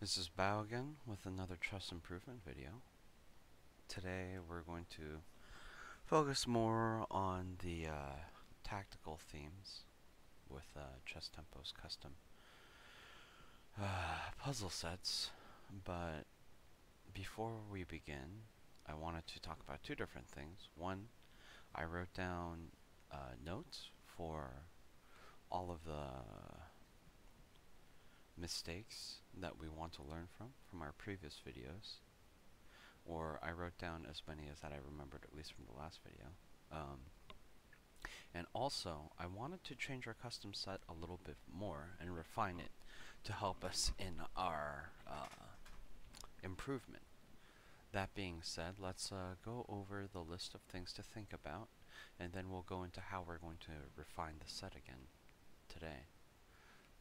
This is Bao again with another chess improvement video. Today we're going to focus more on the tactical themes with Chess Tempo's custom puzzle sets. But before we begin, I wanted to talk about two different things. One, I wrote down notes for all of the mistakes that we want to learn from our previous videos, or I wrote down as many as that I remembered, at least from the last video. And also, I wanted to change our custom set a little bit more and refine it to help us in our improvement. That being said, let's go over the list of things to think about, and then we'll go into how we're going to refine the set again today.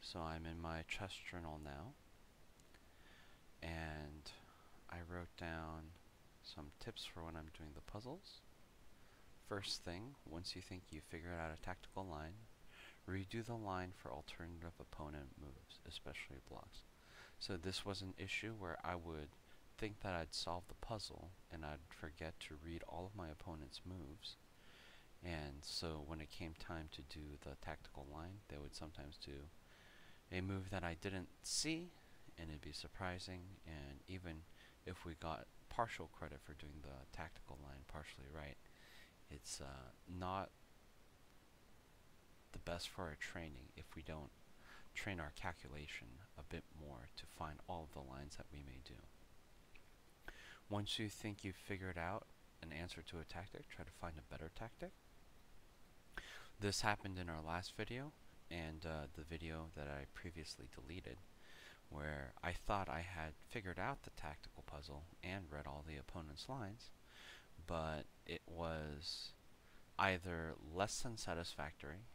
So I'm in my chess journal now, and I wrote down some tips for when I'm doing the puzzles. First thing, once you think you figured out a tactical line, redo the line for alternative opponent moves, especially blocks. So this was an issue where I would think that I'd solve the puzzle and I'd forget to read all of my opponent's moves. And so when it came time to do the tactical line, they would sometimes do a move that I didn't see, and it'd be surprising. And even if we got partial credit for doing the tactical line partially right, it's not the best for our training if we don't train our calculation a bit more to find all of the lines that we may do. Once you think you've figured out an answer to a tactic, try to find a better tactic. This happened in our last video and the video that I previously deleted, where I thought I had figured out the tactical puzzle and read all the opponent's lines, but it was either less than satisfactory,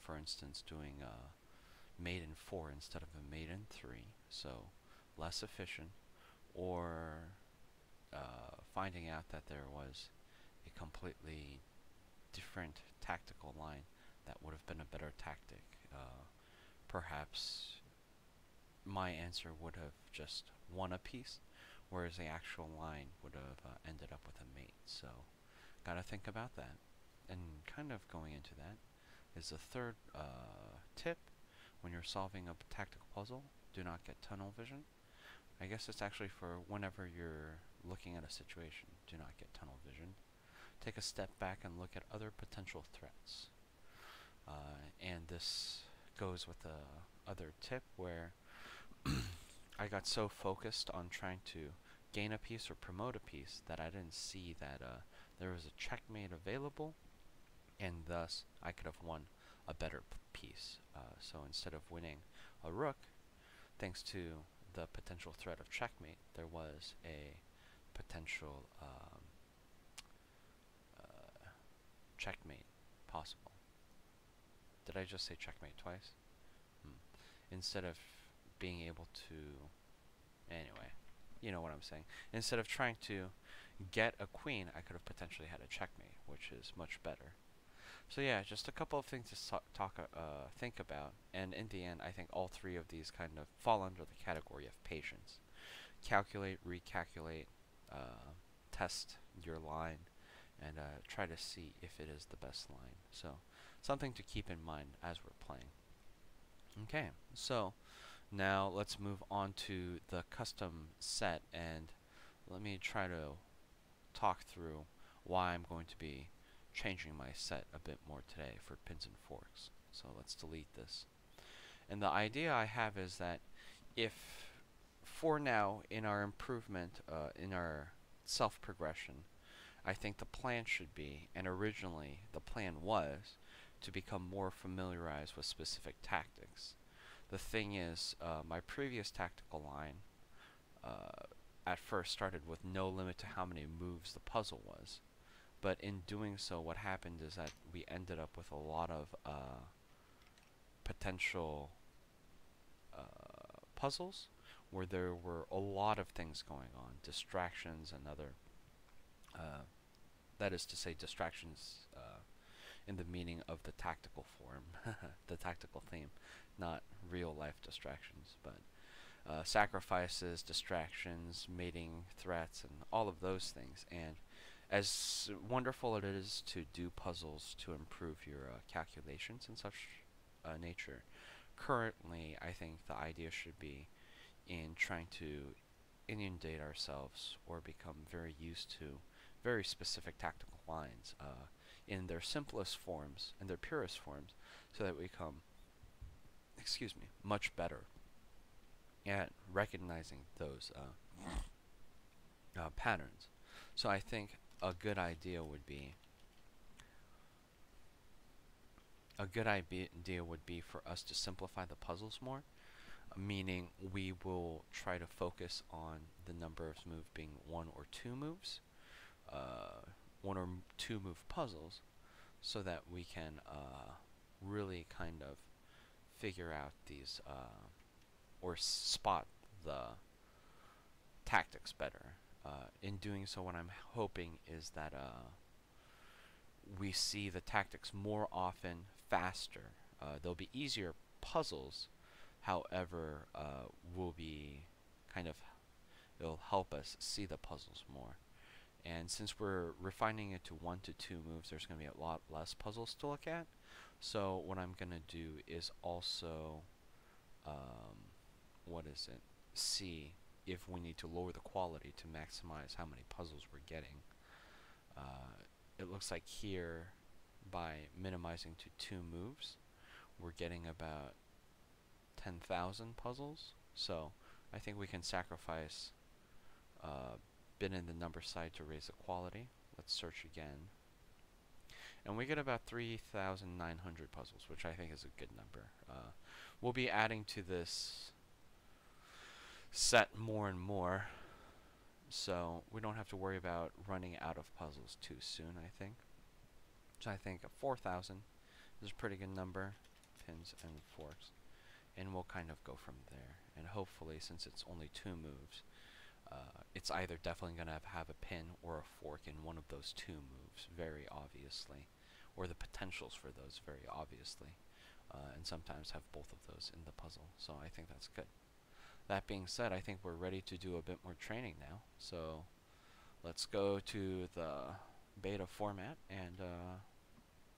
for instance doing a mate in 4 instead of a mate in 3, so less efficient, or finding out that there was a completely different tactical line that would have been a better tactic. Perhaps my answer would have just won a piece, whereas the actual line would have ended up with a mate. So, gotta think about that. And kind of going into that is the third tip. When you're solving a tactical puzzle, do not get tunnel vision. I guess it's actually for whenever you're looking at a situation. Do not get tunnel vision. Take a step back and look at other potential threats. And this goes with the other tip where I got so focused on trying to gain a piece or promote a piece that I didn't see that there was a checkmate available, and thus I could have won a better piece. So instead of winning a rook, thanks to the potential threat of checkmate, there was a potential checkmate possible. Did I just say checkmate twice? Instead of being able to... Anyway, you know what I'm saying. Instead of trying to get a queen, I could have potentially had a checkmate, which is much better. So yeah, just a couple of things to think about, and in the end, I think all three of these kind of fall under the category of patience. Calculate, recalculate, test your line, and try to see if it is the best line. So, something to keep in mind as we're playing. Okay, so now let's move on to the custom set, and let me try to talk through why I'm going to be changing my set a bit more today for pins and forks. So let's delete this. And the idea I have is that if, for now, in our improvement, in our self-progression, I think the plan should be, and originally the plan was, to become more familiarized with specific tactics. The thing is, my previous tactical line at first started with no limit to how many moves the puzzle was. But in doing so, what happened is that we ended up with a lot of potential puzzles where there were a lot of things going on, distractions and other, that is to say distractions in the meaning of the tactical form, the tactical theme, not real life distractions, but sacrifices, distractions, mating threats, and all of those things. And as wonderful it is to do puzzles to improve your calculations and such nature, currently I think the idea should be in trying to inundate ourselves or become very used to very specific tactical lines in their simplest forms and their purest forms, so that we become, excuse me, much better at recognizing those patterns. So I think a good idea would be for us to simplify the puzzles more, meaning we will try to focus on the number of moves being one or two moves, one or two move puzzles, so that we can really kind of figure out these or spot the tactics better. In doing so, what I'm hoping is that we see the tactics more often, faster. They'll be easier puzzles, however, will be kind of, it'll help us see the puzzles more. And since we're refining it to 1 to 2 moves, there's going to be a lot less puzzles to look at. So what I'm going to do is also, see if we need to lower the quality to maximize how many puzzles we're getting. It looks like here, by minimizing to 2 moves, we're getting about 10,000 puzzles. So I think we can sacrifice bit in the number side to raise the quality. Let's search again. And we get about 3,900 puzzles, which I think is a good number. We'll be adding to this set more and more, so we don't have to worry about running out of puzzles too soon, I think. So I think 4,000 is a pretty good number, pins and forks, and we'll kind of go from there. And hopefully, since it's only 2 moves, it's either definitely going to have a pin or a fork in one of those 2 moves, very obviously, or the potentials for those very obviously, and sometimes have both of those in the puzzle, so I think that's good. That being said, I think we're ready to do a bit more training now, so let's go to the beta format and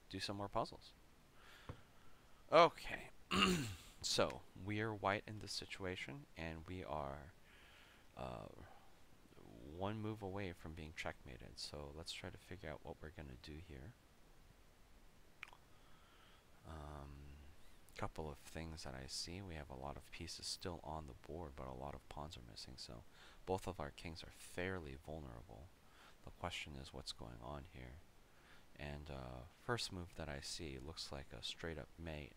do some more puzzles. Okay, so we are white in this situation, and we are 1 move away from being checkmated. So let's try to figure out what we're going to do here. Couple of things that I see. We have a lot of pieces still on the board, but a lot of pawns are missing, so both of our kings are fairly vulnerable. The question is what's going on here. And first move that I see looks like a straight up mate,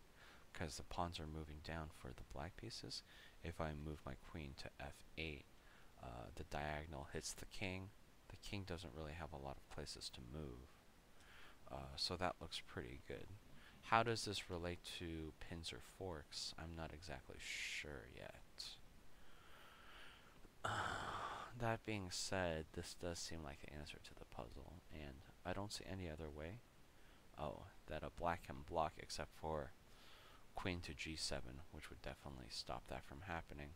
because the pawns are moving down for the black pieces. If I move my queen to f8, the diagonal hits the king. The king doesn't really have a lot of places to move, so that looks pretty good. How does this relate to pins or forks? I'm not exactly sure yet. That being said, this does seem like the answer to the puzzle, and I don't see any other way. Oh, that a black can block except for queen to g7, which would definitely stop that from happening.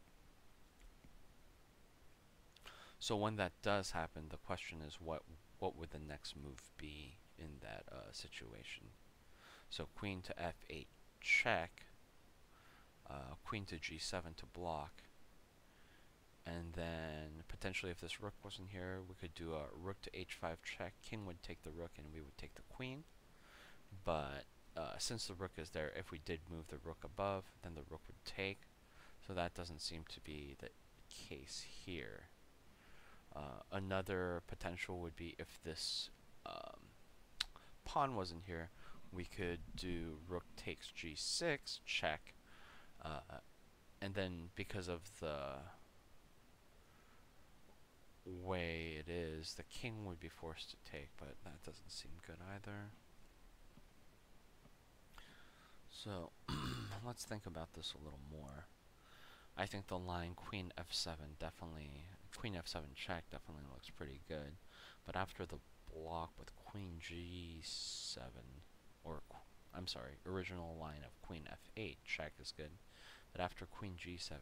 So when that does happen, the question is what would the next move be in that situation? So queen to f8 check, queen to g7 to block, and then potentially if this rook wasn't here, we could do a rook to h5 check. King would take the rook and we would take the queen. But since the rook is there, if we did move the rook above, then the rook would take. So that doesn't seem to be the case here. Another potential would be if this pawn wasn't here, we could do rook takes g6 check, and then because of the way it is, the king would be forced to take, but that doesn't seem good either. So let's think about this a little more. I think the line queen f7 queen f7 check definitely looks pretty good, but after the block with queen g7, or I'm sorry, original line of queen f8 check is good, but after queen g7,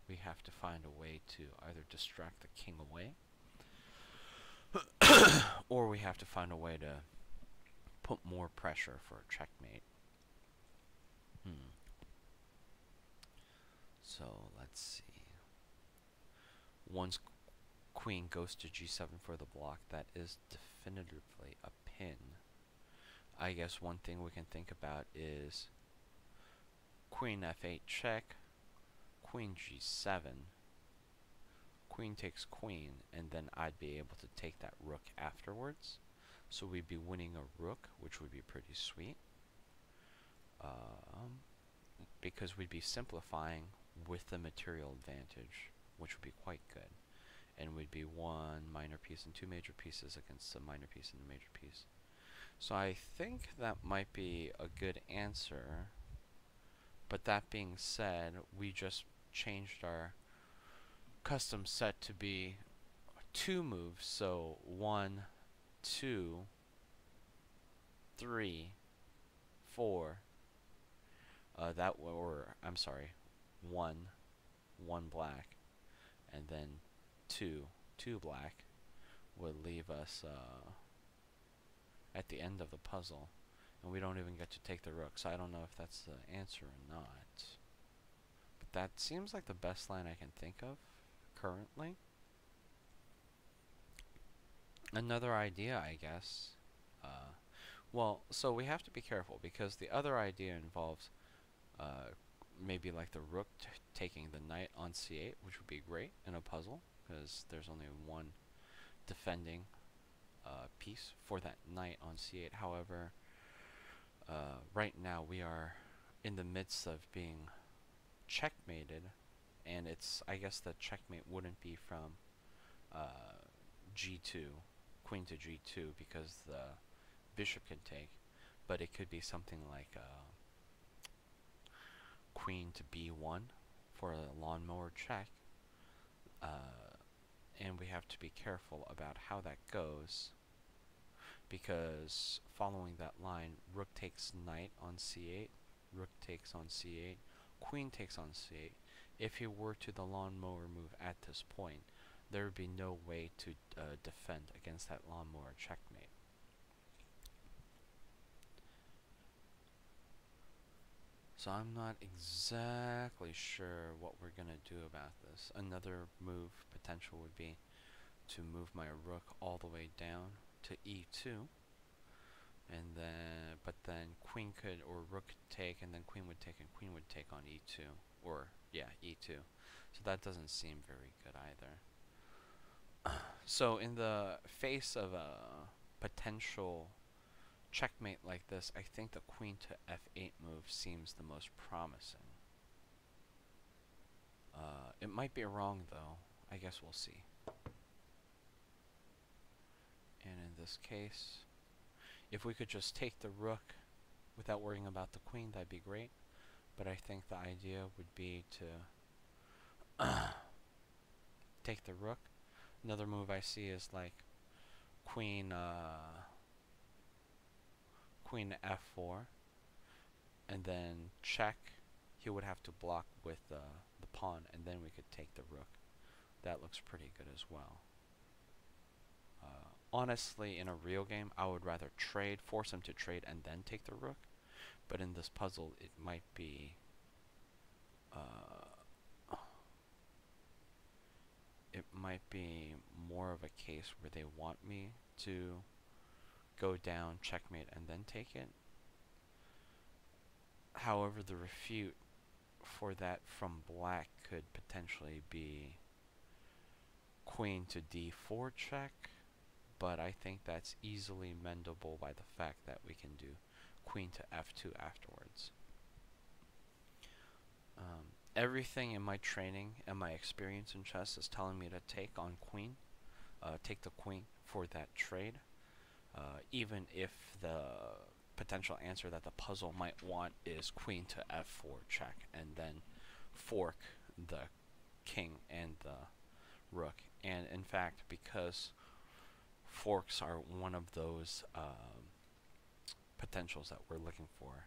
we have to find a way to either distract the king away, or we have to find a way to put more pressure for a checkmate. So let's see. Once queen goes to g7 for the block, that is definitively a pin. I guess one thing we can think about is queen f8 check, queen g7, queen takes queen, and then I'd be able to take that rook afterwards. So we'd be winning a rook, which would be pretty sweet. Because we'd be simplifying with the material advantage, which would be quite good. And we'd be one minor piece and two major pieces against a minor piece and a major piece. So I think that might be a good answer. But that being said, we just changed our custom set to be 2 moves. So 1, 2, 3, 4. I'm sorry, 1 black, and then 2 black would leave us at the end of the puzzle, and we don't even get to take the rook. So I don't know if that's the answer or not, but that seems like the best line I can think of currently. Another idea, I guess, well, so we have to be careful because the other idea involves maybe like the rook taking the knight on c8, which would be great in a puzzle because there's only one defending piece for that knight on c8. However, right now we are in the midst of being checkmated, and I guess the checkmate wouldn't be from g2, queen to g2, because the bishop can take, but it could be something like queen to b1 for a lawnmower check, and we have to be careful about how that goes, because following that line, rook takes knight on c8, rook takes on c8, queen takes on c8. If he were to the lawnmower move at this point, there would be no way to defend against that lawnmower checkmate. So I'm not exactly sure what we're going to do about this. Another move potential would be to move my rook all the way down to e2, and then queen could, or rook could take, and then queen would take, and queen would take on e2, or yeah, e2. So that doesn't seem very good either. So in the face of a potential checkmate like this, I think the queen to f8 move seems the most promising. It might be wrong though. I guess we'll see. And in this case, if we could just take the rook without worrying about the queen, that'd be great. But I think the idea would be to take the rook. Another move I see is like queen f4, and then check. He would have to block with the pawn, and then we could take the rook. That looks pretty good as well. Honestly, in a real game, I would rather force him to trade, and then take the rook. But in this puzzle, it might be more of a case where they want me to go down, checkmate, and then take it. However, the refute for that from black could potentially be queen to d4 check, but I think that's easily mendable by the fact that we can do queen to f2 afterwards. Everything in my training and my experience in chess is telling me to take on queen, take the queen for that trade, even if the potential answer that the puzzle might want is queen to f4 check, and then fork the king and the rook. And in fact, because forks are one of those potentials that we're looking for,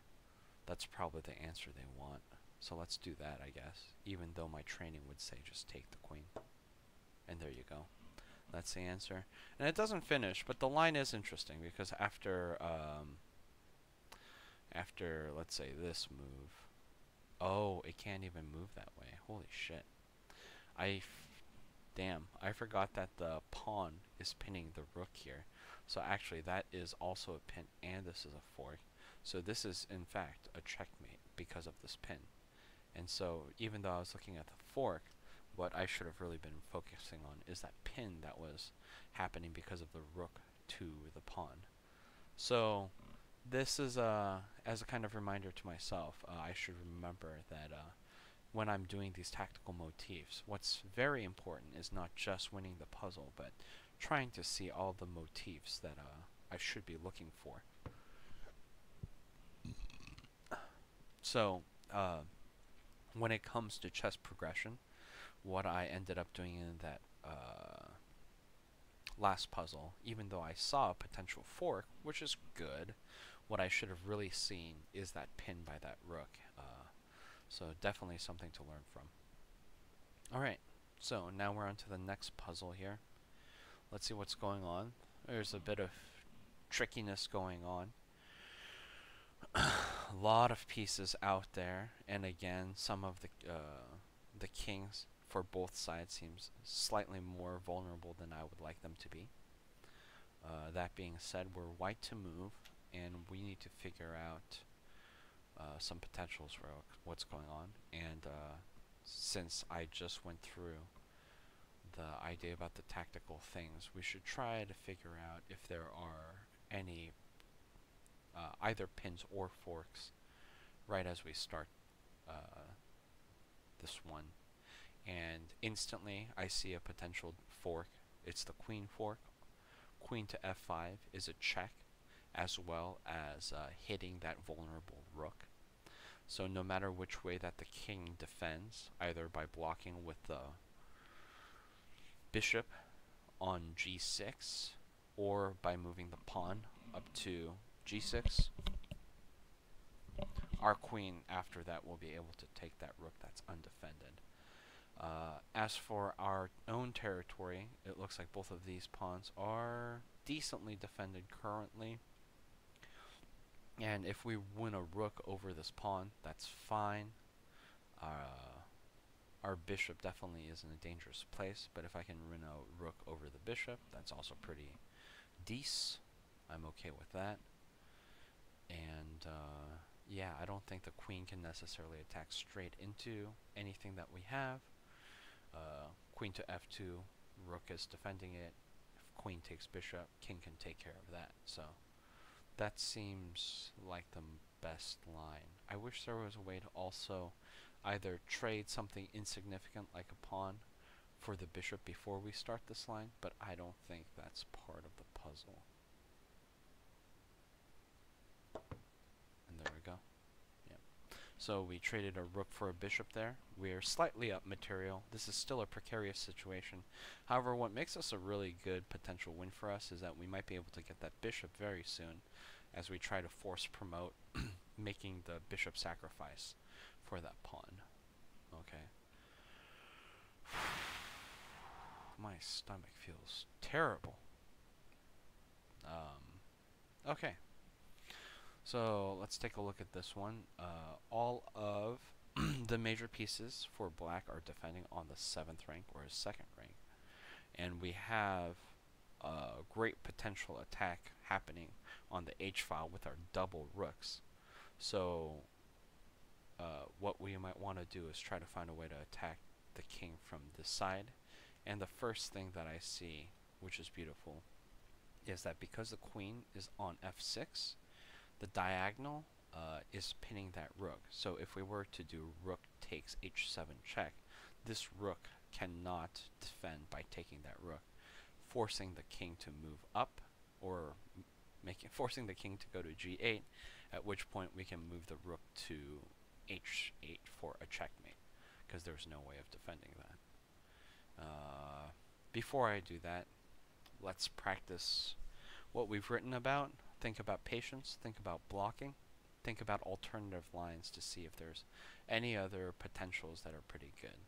that's probably the answer they want. So let's do that, I guess, even though my training would say just take the queen. And there you go. That's the answer. And it doesn't finish, but the line is interesting because after let's say this move, oh, it can't even move that way. Holy shit. Damn, I forgot that the pawn is pinning the rook here. So actually that is also a pin and this is a fork. So this is in fact a checkmate because of this pin. And so even though I was looking at the fork, what I should have really been focusing on is that pin that was happening because of the rook to the pawn. So this is as a kind of reminder to myself, I should remember that when I'm doing these tactical motifs, what's very important is not just winning the puzzle, but trying to see all the motifs that I should be looking for. So when it comes to chess progression, what I ended up doing in that last puzzle, even though I saw a potential fork, which is good, what I should have really seen is that pin by that rook. So definitely something to learn from. Alright, so now we're on to the next puzzle here. Let's see what's going on. There's a bit of trickiness going on. A lot of pieces out there, and again, some of the kings for both sides seems slightly more vulnerable than I would like them to be. That being said, we're white to move, and we need to figure out some potentials for what's going on. And since I just went through the idea about the tactical things, we should try to figure out if there are any either pins or forks right as we start this one. And instantly I see a potential fork. It's the queen fork. Queen to f5 is a check, as well as hitting that vulnerable rook. So no matter which way that the king defends, either by blocking with the bishop on g6 or by moving the pawn up to g6, our queen after that will be able to take that rook that's undefended. As for our own territory, it looks like both of these pawns are decently defended currently. And if we win a rook over this pawn, that's fine. Our bishop definitely is in a dangerous place, but if I can win a rook over the bishop, that's also pretty decent. I'm okay with that. And yeah, I don't think the queen can necessarily attack straight into anything that we have. Queen to f2, rook is defending it. If queen takes bishop, king can take care of that. So that seems like the best line. I wish there was a way to also either trade something insignificant like a pawn for the bishop before we start this line, but I don't think that's part of the puzzle. And there we go. Yep. So we traded a rook for a bishop there. We're slightly up material. This is still a precarious situation. However, what makes this a really good potential win for us is that we might be able to get that bishop very soon as we try to force promote making the bishop sacrifice for that pawn. Okay. My stomach feels terrible. Okay. So let's take a look at this one. All of the major pieces for black are defending on the 7th rank or 2nd rank. And we have a great potential attack happening on the h-file with our double rooks. So what we might want to do is try to find a way to attack the king from this side. And the first thing that I see, which is beautiful, is that because the queen is on f6, the diagonal is pinning that rook. So if we were to do rook takes h7 check, this rook cannot defend by taking that rook, forcing the king to move up, or forcing the king to go to g8, at which point we can move the rook to h8 for a checkmate, because there's no way of defending that. Before I do that, let's practice what we've written about. Think about patience, think about blocking, think about alternative lines to see if there's any other potentials that are pretty good.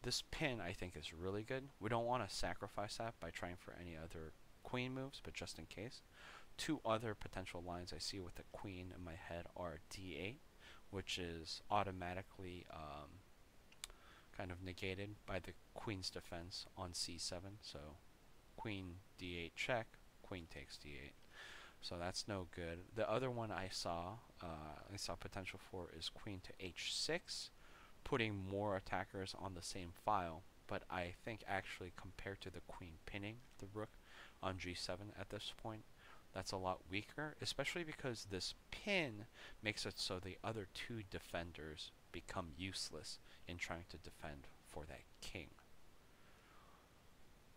This pin I think is really good. We don't want to sacrifice that by trying for any other queen moves, but just in case. Two other potential lines I see with the queen in my head are d8, which is automatically kind of negated by the queen's defense on c7. So queen d8 check, queen takes d8. So that's no good. The other one I saw potential for is queen to h6, putting more attackers on the same file. But I think actually compared to the queen pinning the rook on g7 at this point, that's a lot weaker, especially because this pin makes it so the other two defenders become useless in trying to defend for that king.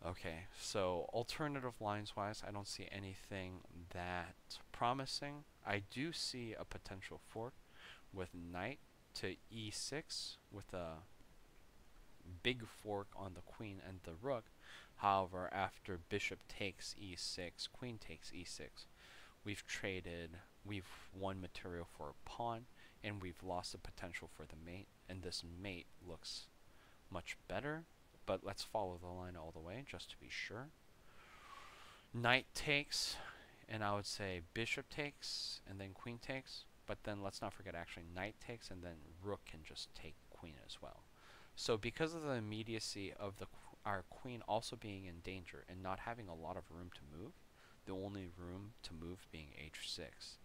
Okay, so alternative lines wise, I don't see anything that promising. I do see a potential fork with knight to e6 with a big fork on the queen and the rook. However, after bishop takes e6, queen takes e6, we've won material for a pawn, and we've lost the potential for the mate, and this mate looks much better, but let's follow the line all the way just to be sure. Knight takes, and I would say bishop takes, and then queen takes, but then let's not forget actually knight takes, and then rook can just take queen as well. So because of the immediacy of our queen also being in danger and not having a lot of room to move, the only room to move being h6,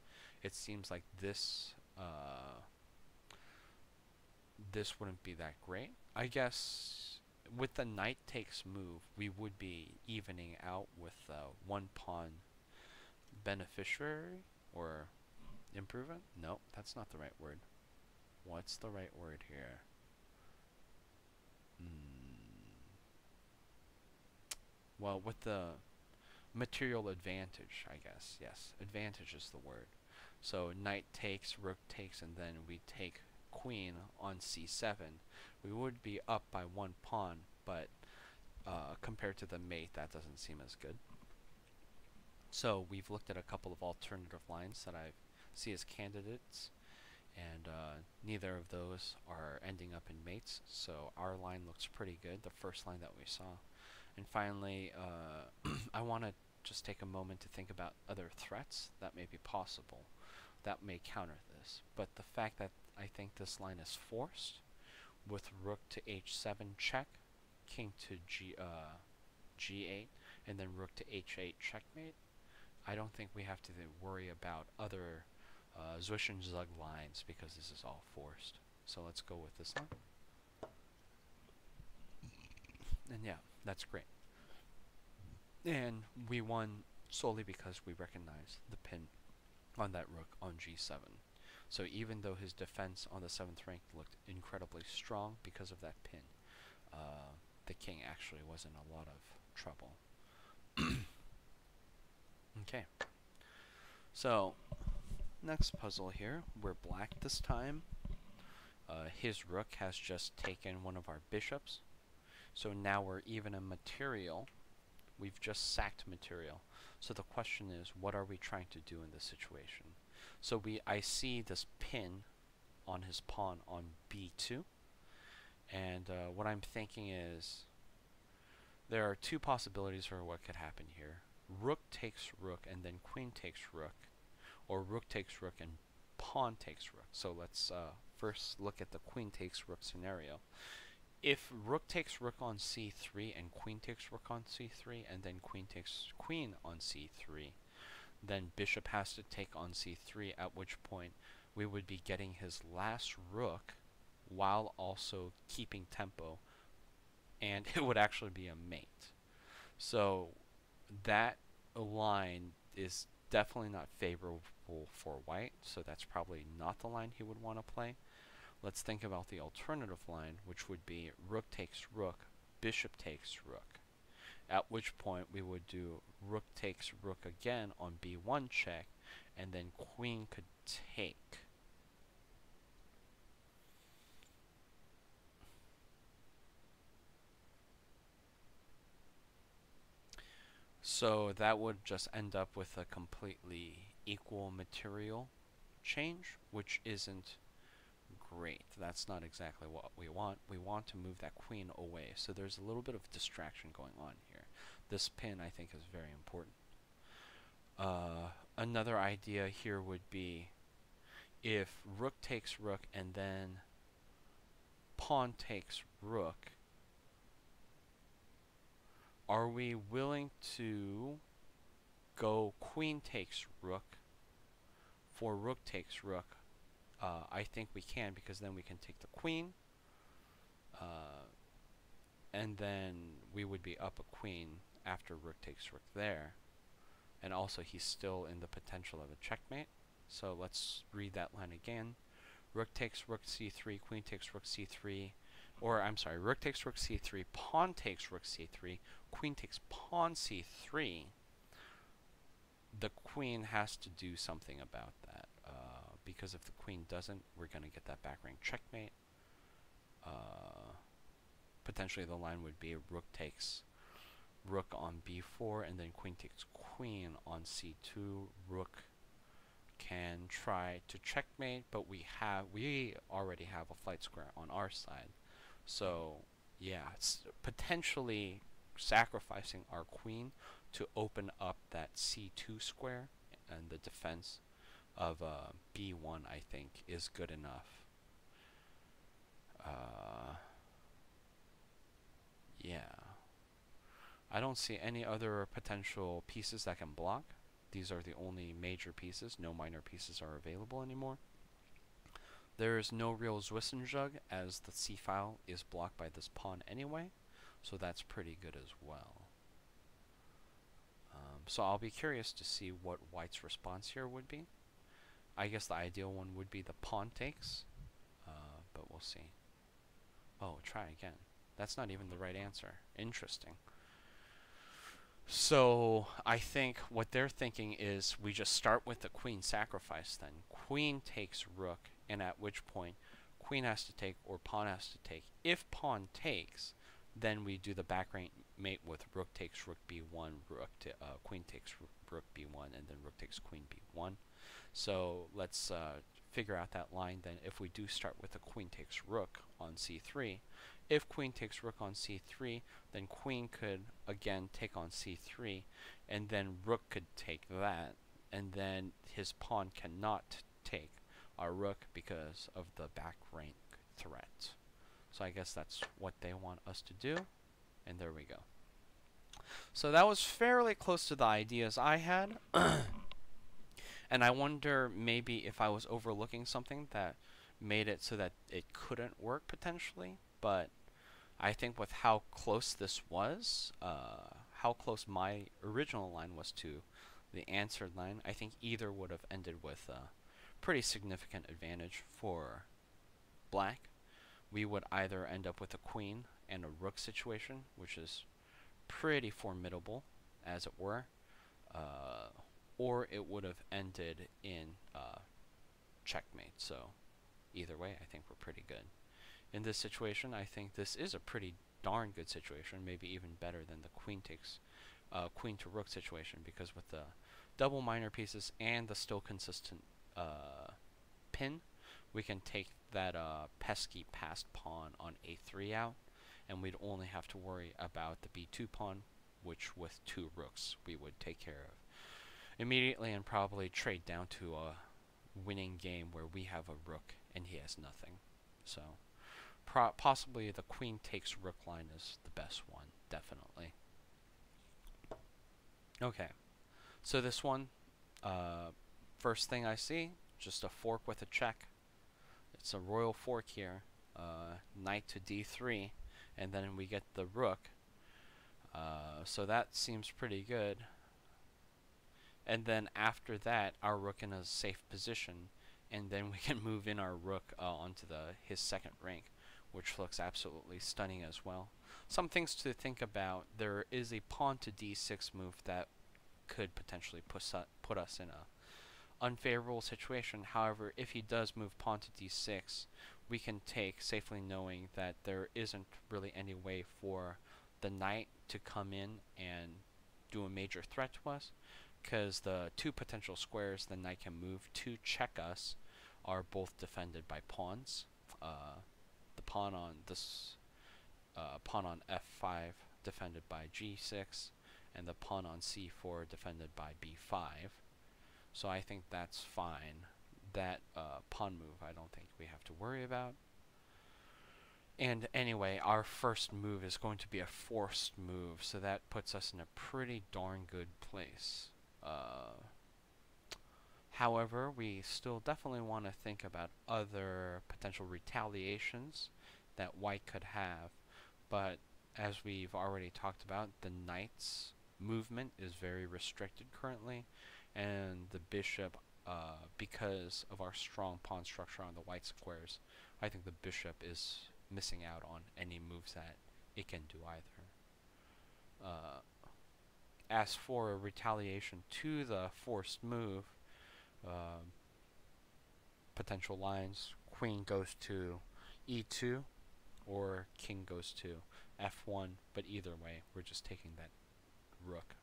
it seems like this this wouldn't be that great. I guess with the knight takes move, we would be evening out with one pawn beneficiary or improvement. No, that's not the right word. What's the right word here? Well, with the material advantage, I guess. Yes, advantage is the word. So knight takes, rook takes, and then we take queen on c7. We would be up by one pawn, but compared to the mate, that doesn't seem as good. So we've looked at a couple of alternative lines that I see as candidates, and neither of those are ending up in mates, so our line looks pretty good, the first line that we saw. And finally, I want to just take a moment to think about other threats that may be possible that may counter this. But the fact that I think this line is forced with rook to h7 check, king to g8, and then rook to h8 checkmate, I don't think we have to worry about other Zwischenzug lines because this is all forced. So let's go with this line. And yeah, that's great. And we won solely because we recognized the pin on that rook on g7. So even though his defense on the 7th rank looked incredibly strong because of that pin, the king actually was in a lot of trouble. Okay. So, next puzzle here. We're black this time. His rook has just taken one of our bishops. So now we're even in material. We've just sacked material. So the question is, what are we trying to do in this situation? So I see this pin on his pawn on b2. And what I'm thinking is, there are two possibilities for what could happen here. Rook takes rook and then queen takes rook. Or rook takes rook and pawn takes rook. So let's first look at the queen takes rook scenario. If rook takes rook on c3 and queen takes rook on c3 and then queen takes queen on c3, then bishop has to take on c3, at which point we would be getting his last rook while also keeping tempo, and it would actually be a mate. So that line is definitely not favorable for white, so that's probably not the line he would want to play. Let's think about the alternative line, which would be rook takes rook, bishop takes rook. At which point we would do rook takes rook again on b1 check, and then queen could take. So that would just end up with a completely equal material change, which isn't great. That's not exactly what we want. We want to move that queen away. So there's a little bit of distraction going on here. This pin, I think, is very important. Another idea here would be if rook takes rook and then pawn takes rook, are we willing to go queen takes rook for rook takes rook? I think we can, because then we can take the queen, and then we would be up a queen after rook takes rook there. And also he's still in the potential of a checkmate. So let's read that line again. Rook takes rook c3, queen takes rook c3, or I'm sorry, rook takes rook c3, pawn takes rook c3, queen takes pawn c3. The queen has to do something about that, because if the queen doesn't, we're going to get that back rank checkmate. Potentially the line would be rook takes rook on b4, and then queen takes queen on c2. Rook can try to checkmate, but we already have a flight square on our side. So yeah, it's potentially sacrificing our queen to open up that c2 square, and the defense of b1, I think, is good enough. Yeah. I don't see any other potential pieces that can block. These are the only major pieces. No minor pieces are available anymore. There is no real Zwischenjug, as the c-file is blocked by this pawn anyway, so that's pretty good as well. So I'll be curious to see what white's response here would be. I guess the ideal one would be the pawn takes, but we'll see. Oh, try again. That's not even the right answer. Interesting. So I think what they're thinking is we just start with the queen sacrifice then. Queen takes rook, and at which point queen has to take or pawn has to take. If pawn takes, then we do the back rank mate with rook takes rook b1, queen takes rook b1, and then rook takes queen b1. So let's figure out that line then. If we do start with a queen takes rook on c3, if queen takes rook on c3, then queen could again take on c3, and then rook could take that, and then his pawn cannot take our rook because of the back rank threat. So I guess that's what they want us to do, and there we go. So that was fairly close to the ideas I had. And I wonder maybe if I was overlooking something that made it so that it couldn't work potentially, but I think with how close this was, how close my original line was to the answered line, I think either would have ended with a pretty significant advantage for black. We would either end up with a queen and a rook situation, which is pretty formidable, as it were, or it would have ended in checkmate. So either way, I think we're pretty good. In this situation, I think this is a pretty darn good situation, maybe even better than the queen takes queen to rook situation, because with the double minor pieces and the still consistent pin, we can take that pesky passed pawn on a3 out, and we'd only have to worry about the b2 pawn, which with two rooks we would take care of immediately, and probably trade down to a winning game where we have a rook and he has nothing. So possibly the queen takes rook line is the best one, definitely. Okay, so this one, first thing I see, just a fork with a check. It's a royal fork here, knight to d3, and then we get the rook. So that seems pretty good. And then after that, our rook in a safe position, and then we can move in our rook onto his second rank, which looks absolutely stunning as well. Some things to think about: there is a pawn to d6 move that could potentially put us in a unfavorable situation. However, if he does move pawn to d6, we can take, safely knowing that there isn't really any way for the knight to come in and do a major threat to us. because the two potential squares the knight can move to check us are both defended by pawns. The pawn on this pawn on f5 defended by g6, and the pawn on c4 defended by b5. So I think that's fine. That pawn move I don't think we have to worry about. And anyway, our first move is going to be a forced move, so that puts us in a pretty darn good place. However, we still definitely want to think about other potential retaliations that white could have. But as we've already talked about, the knight's movement is very restricted currently, and the bishop, because of our strong pawn structure on the white squares, I think the bishop is missing out on any moves that it can do either. As for a retaliation to the forced move, potential lines, queen goes to e2 or king goes to f1, but either way we're just taking that rook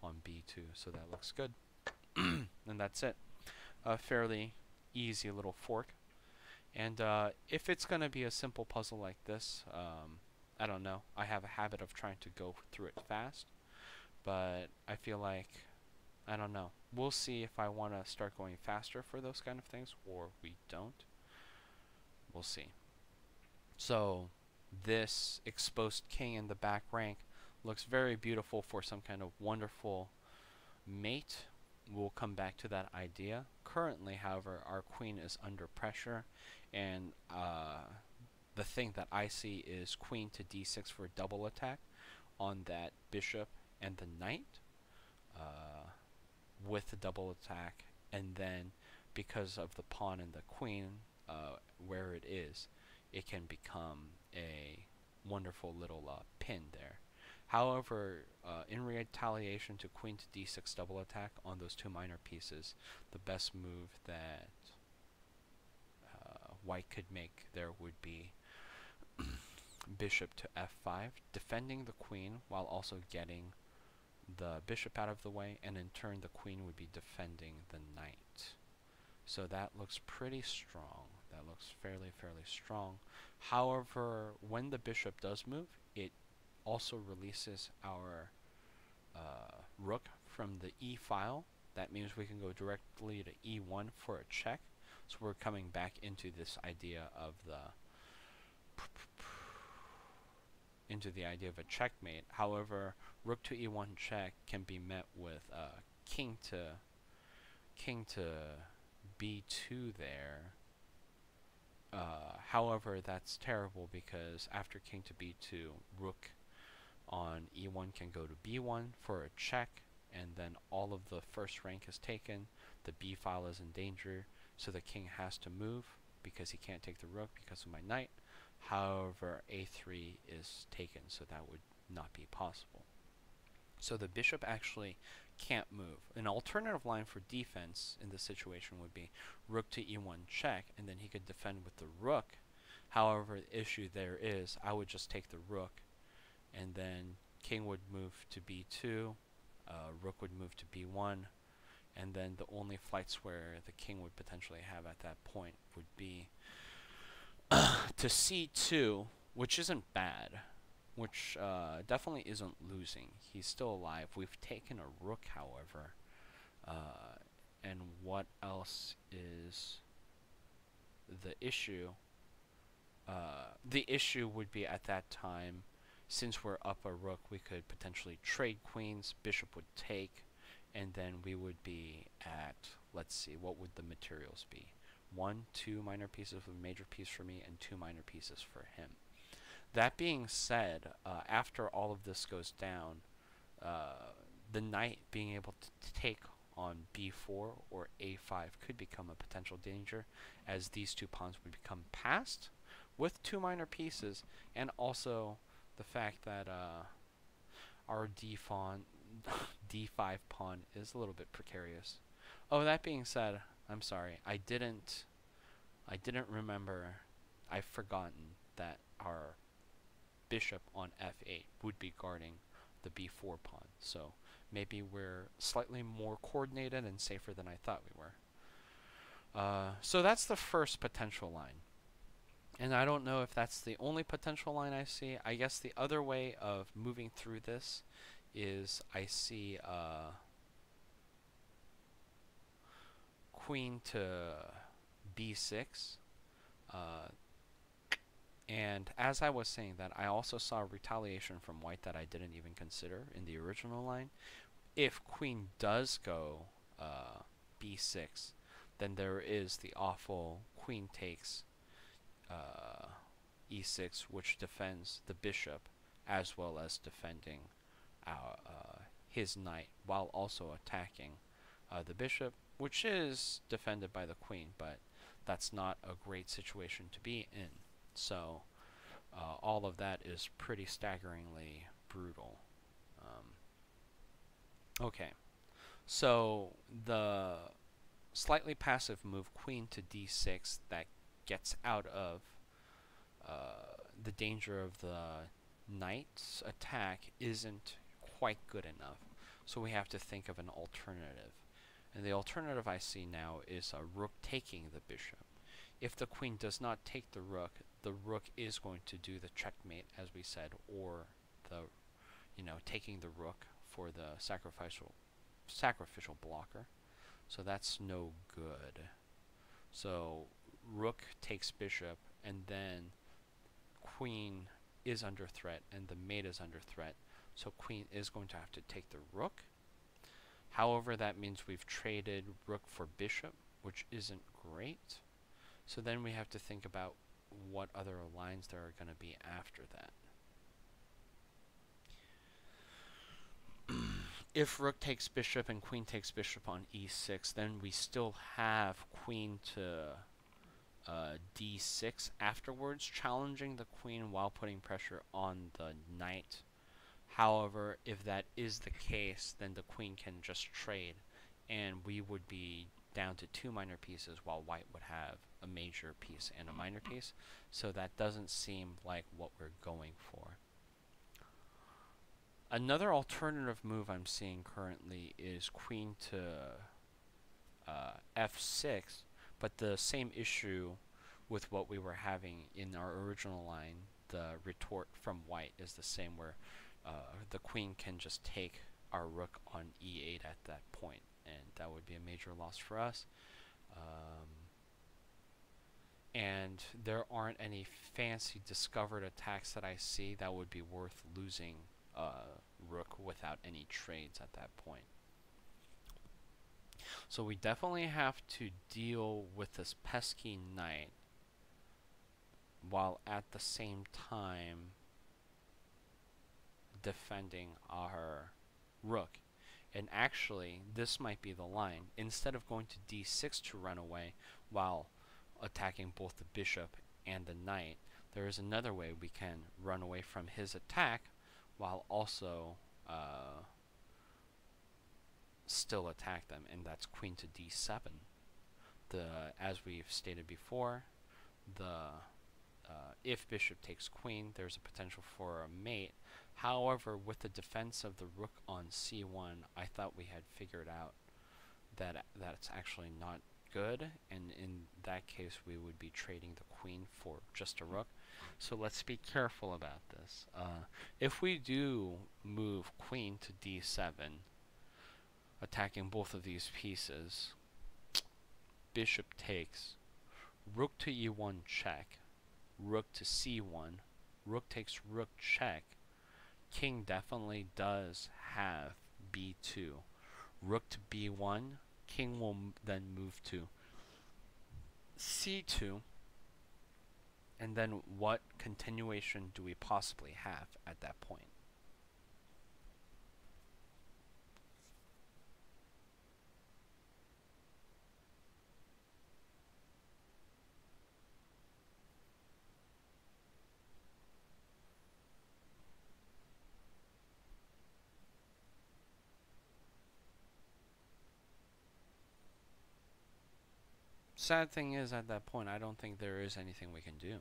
on b2, so that looks good. And that's it. A fairly easy little fork. And if it's going to be a simple puzzle like this, I don't know. I have a habit of trying to go through it fast, but I feel like, I don't know. We'll see if I want to start going faster for those kind of things, or we don't. We'll see. So this exposed king in the back rank looks very beautiful for some kind of wonderful mate. We'll come back to that idea. Currently, however, our queen is under pressure, and the thing that I see is queen to d6 for a double attack on that bishop and the knight with the double attack, and then because of the pawn and the queen where it is, it can become a wonderful little pin there. However, in retaliation to queen to d6 double attack on those two minor pieces, the best move that white could make there would be bishop to f5, defending the queen while also getting the bishop out of the way, and in turn the queen would be defending the knight. So that looks pretty strong. That looks fairly strong. However, when the bishop does move, it also releases our rook from the e file. That means we can go directly to e1 for a check. So we're coming back into this idea of the idea of a checkmate. However, rook to e1 check can be met with king to b2 there. However, that's terrible because after king to b2, rook on e1 can go to b1 for a check, and then all of the first rank is taken. The b file is in danger, so the king has to move because he can't take the rook because of my knight. However, a3 is taken, so that would not be possible. So the bishop actually can't move. An alternative line for defense in this situation would be rook to e1 check, and then he could defend with the rook. However, the issue there is I would just take the rook, and then king would move to b2, rook would move to b1, and then the only flights where the king would potentially have at that point would be to c2, which isn't bad, which definitely isn't losing. He's still alive. We've taken a rook, however. And what else is the issue? The issue would be at that time, since we're up a rook, we could potentially trade queens, bishop would take, and then we would be at, let's see, what would the materials be? 1, 2 minor pieces with a major piece for me, and 2 minor pieces for him. That being said, after all of this goes down, the knight being able to take on b4 or a5 could become a potential danger, as these two pawns would become passed with 2 minor pieces, and also the fact that our d5 pawn is a little bit precarious. Oh, that being said, I'm sorry, I didn't remember. I've forgotten that our bishop on f8 would be guarding the b4 pawn. So maybe we're slightly more coordinated and safer than I thought we were. So that's the first potential line. And I don't know if that's the only potential line I see. I guess the other way of moving through this is I see queen to b6. And as I was saying that, I also saw retaliation from white that I didn't even consider in the original line. If queen does go b6, then there is the awful queen takes e6, which defends the bishop as well as defending his knight while also attacking the bishop, which is defended by the queen, but that's not a great situation to be in. So all of that is pretty staggeringly brutal. Okay, so the slightly passive move queen to d6 that gets out of the danger of the knight's attack isn't quite good enough. So we have to think of an alternative. And the alternative I see now is a rook taking the bishop. If the queen does not take the rook is going to do the checkmate, as we said, or the, taking the rook for the sacrificial blocker. So that's no good. So rook takes bishop, and then queen is under threat, and the mate is under threat. So queen is going to have to take the rook. However, that means we've traded rook for bishop, which isn't great. So then we have to think about what other lines there are going to be after that. If rook takes bishop and queen takes bishop on e6, then we still have queen to d6 afterwards, challenging the queen while putting pressure on the knight. However, if that is the case, then the queen can just trade, and we would be down to 2 minor pieces while white would have a major piece and a minor piece. So that doesn't seem like what we're going for. Another alternative move I'm seeing currently is queen to f6, but the same issue with what we were having in our original line. The retort from white is the same, where the queen can just take our rook on e8 at that point, and that would be a major loss for us. And there aren't any fancy discovered attacks that I see that would be worth losing rook without any trades at that point. So we definitely have to deal with this pesky knight while at the same time defending our rook. And actually, this might be the line. Instead of going to d6 to run away while attacking both the bishop and the knight, there is another way we can run away from his attack while also still attack them, and that's queen to d7. As we've stated before, if bishop takes queen, there's a potential for a mate. However, with the defense of the rook on c1, I thought we had figured out that that's actually not good, and in that case we would be trading the queen for just a rook. So let's be careful about this. If we do move queen to d7, attacking both of these pieces, bishop takes, rook to e1 check, rook to c1, rook takes rook check, king definitely does have b2. Rook to b1, king will then move to c2, and then what continuation do we possibly have at that point? Sad thing is, at that point, I don't think there is anything we can do.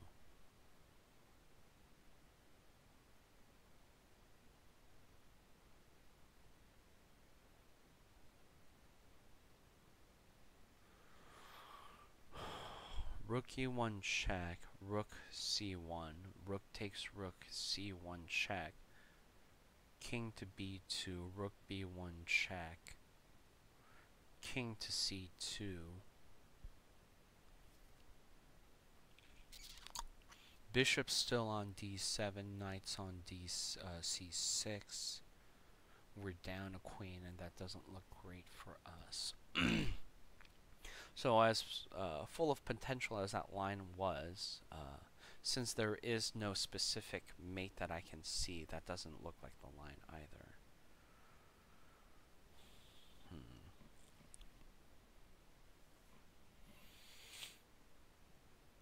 rook e1 check, rook c1, rook takes rook c1 check, king to b2, rook b1 check, king to c2, bishop still on d7, knight's on c6. We're down a queen, and that doesn't look great for us. So as full of potential as that line was, since there is no specific mate that I can see, that doesn't look like the line either.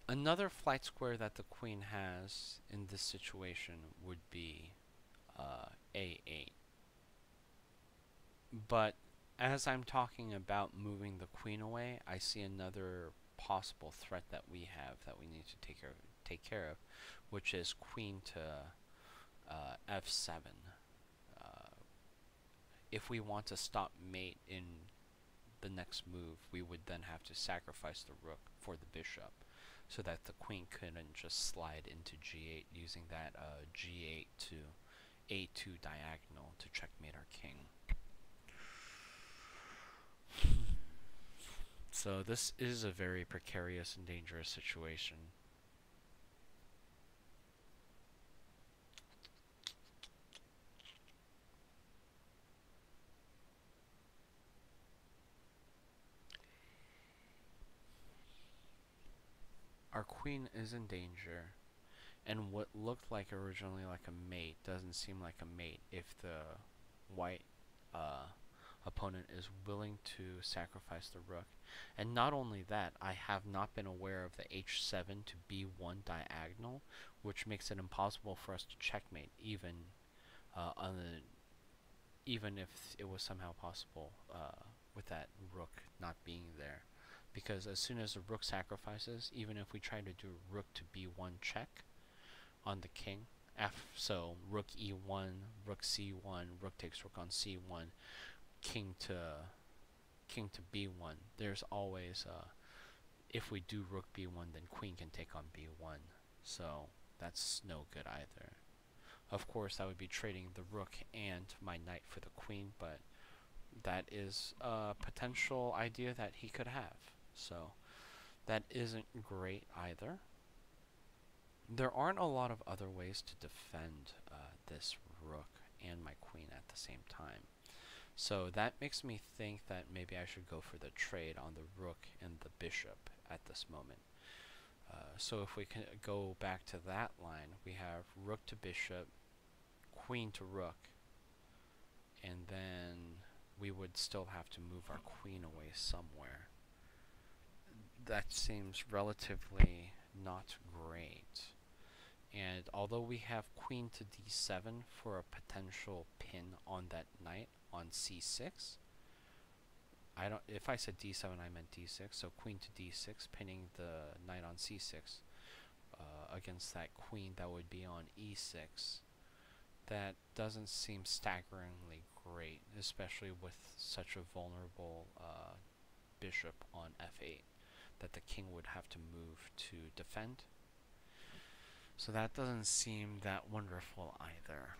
Another flight square that the queen has in this situation would be a8. But as I'm talking about moving the queen away, I see another possible threat that we have that we need to take care of, which is queen to f7. If we want to stop mate in the next move, we would then have to sacrifice the rook for the bishop, so that the queen couldn't just slide into g8 using that g8 to a2 diagonal to checkmate our king. So this is a very precarious and dangerous situation. Our queen is in danger, and what looked like originally like a mate doesn't seem like a mate if the white opponent is willing to sacrifice the rook. And not only that, I have not been aware of the h7 to b1 diagonal, which makes it impossible for us to checkmate, even even if it was somehow possible with that rook not being there. Because as soon as the rook sacrifices, even if we try to do rook to b1 check on the king, so rook e1, rook c1, rook takes rook on c1, king to b1, there's always if we do rook b1, then queen can take on b1, so that's no good either. Of course, I would be trading the rook and my knight for the queen, but that is a potential idea that he could have, so that isn't great either. There aren't a lot of other ways to defend this rook and my queen at the same time. So that makes me think that maybe I should go for the trade on the rook and the bishop at this moment. So if we can go back to that line, we have rook to bishop, queen to rook, and then we would still have to move our queen away somewhere. That seems relatively not great. And although we have queen to d7 for a potential pin on that knight on c6, if I said d7, I meant d6, so queen to d6, pinning the knight on c6 against that queen that would be on e6. That doesn't seem staggeringly great, especially with such a vulnerable bishop on f8 that the king would have to move to defend. So that doesn't seem that wonderful either.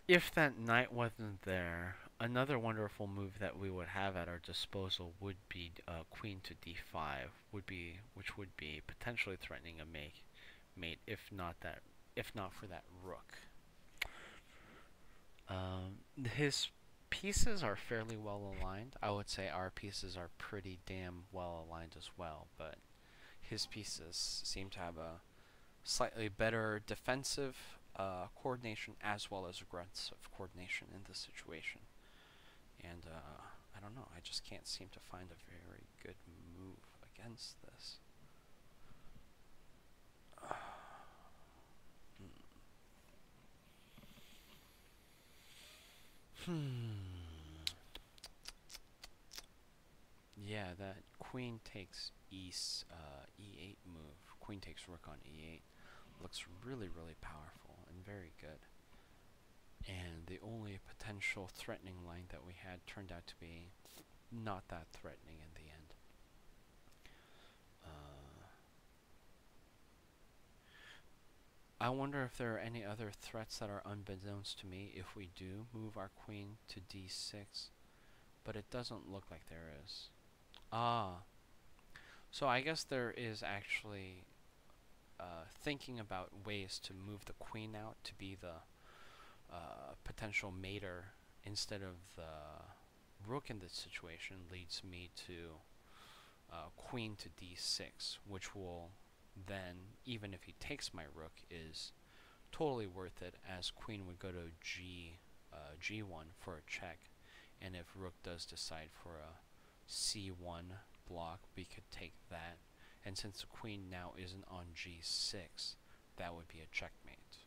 If that knight wasn't there, another wonderful move that we would have at our disposal would be queen to d5, which would be potentially threatening a mate if not for that rook. His pieces are fairly well aligned. I would say our pieces are pretty damn well aligned as well, but his pieces seem to have a slightly better defensive coordination as well as aggressive coordination in this situation. And I don't know, I just can't seem to find a very good move against this. Yeah, that queen takes e8 move. Queen takes rook on e8 looks really, really powerful and very good. And the only potential threatening line that we had turned out to be not that threatening in the end. I wonder if there are any other threats that are unbeknownst to me if we do move our queen to d6, but it doesn't look like there is. Ah, so I guess there is actually thinking about ways to move the queen out to be the potential mater instead of the rook in this situation leads me to queen to d6, which will then, even if he takes my rook, is totally worth it, as queen would go to g1 for a check, and if rook does decide for a c1 block, we could take that, and since the queen now isn't on g6, that would be a checkmate.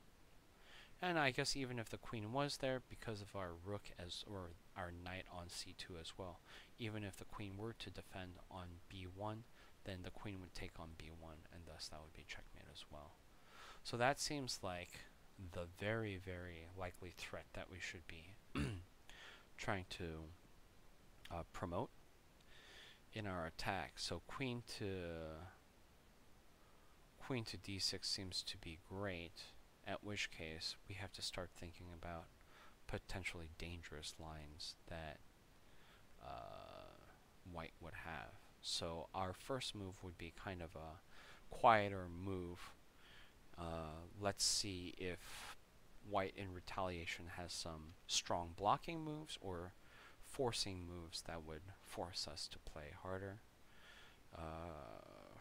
And I guess even if the queen was there, because of our rook or our knight on c2 as well, even if the queen were to defend on b1, then the queen would take on b1, and thus that would be checkmate as well. So that seems like the very, very likely threat that we should be trying to promote in our attack. So queen to d6 seems to be great, at which case we have to start thinking about potentially dangerous lines that white would have. So our first move would be kind of a quieter move. Let's see if white in retaliation has some strong blocking moves or forcing moves that would force us to play harder.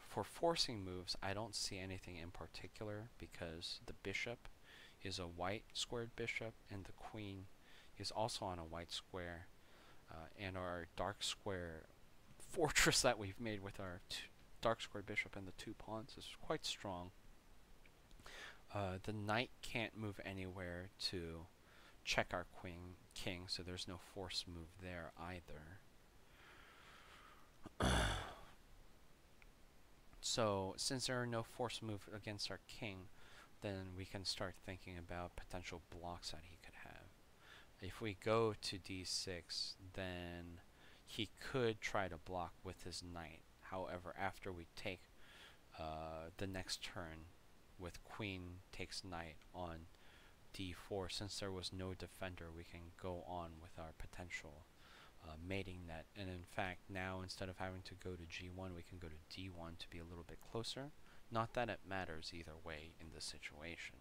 For forcing moves, I don't see anything in particular because the bishop is a white squared bishop and the queen is also on a white square, and our dark square fortress that we've made with our dark square bishop and the two pawns is quite strong. The knight can't move anywhere to check our king, so there's no force move there either. So since there are no force move against our king, then we can start thinking about potential blocks that he could have. If we go to d6, then he could try to block with his knight. However, after we take the next turn with queen takes knight on d4, since there was no defender, we can go on with our potential mating net. And in fact, now instead of having to go to g1, we can go to d1 to be a little bit closer. Not that it matters either way in this situation.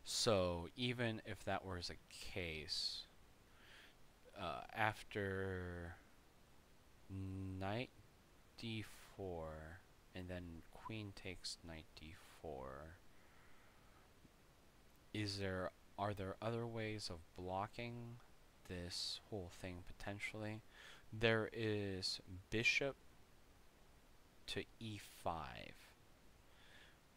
So even if that was a case, after knight d4 and then queen takes knight d4, are there other ways of blocking this whole thing potentially? There is bishop to e5,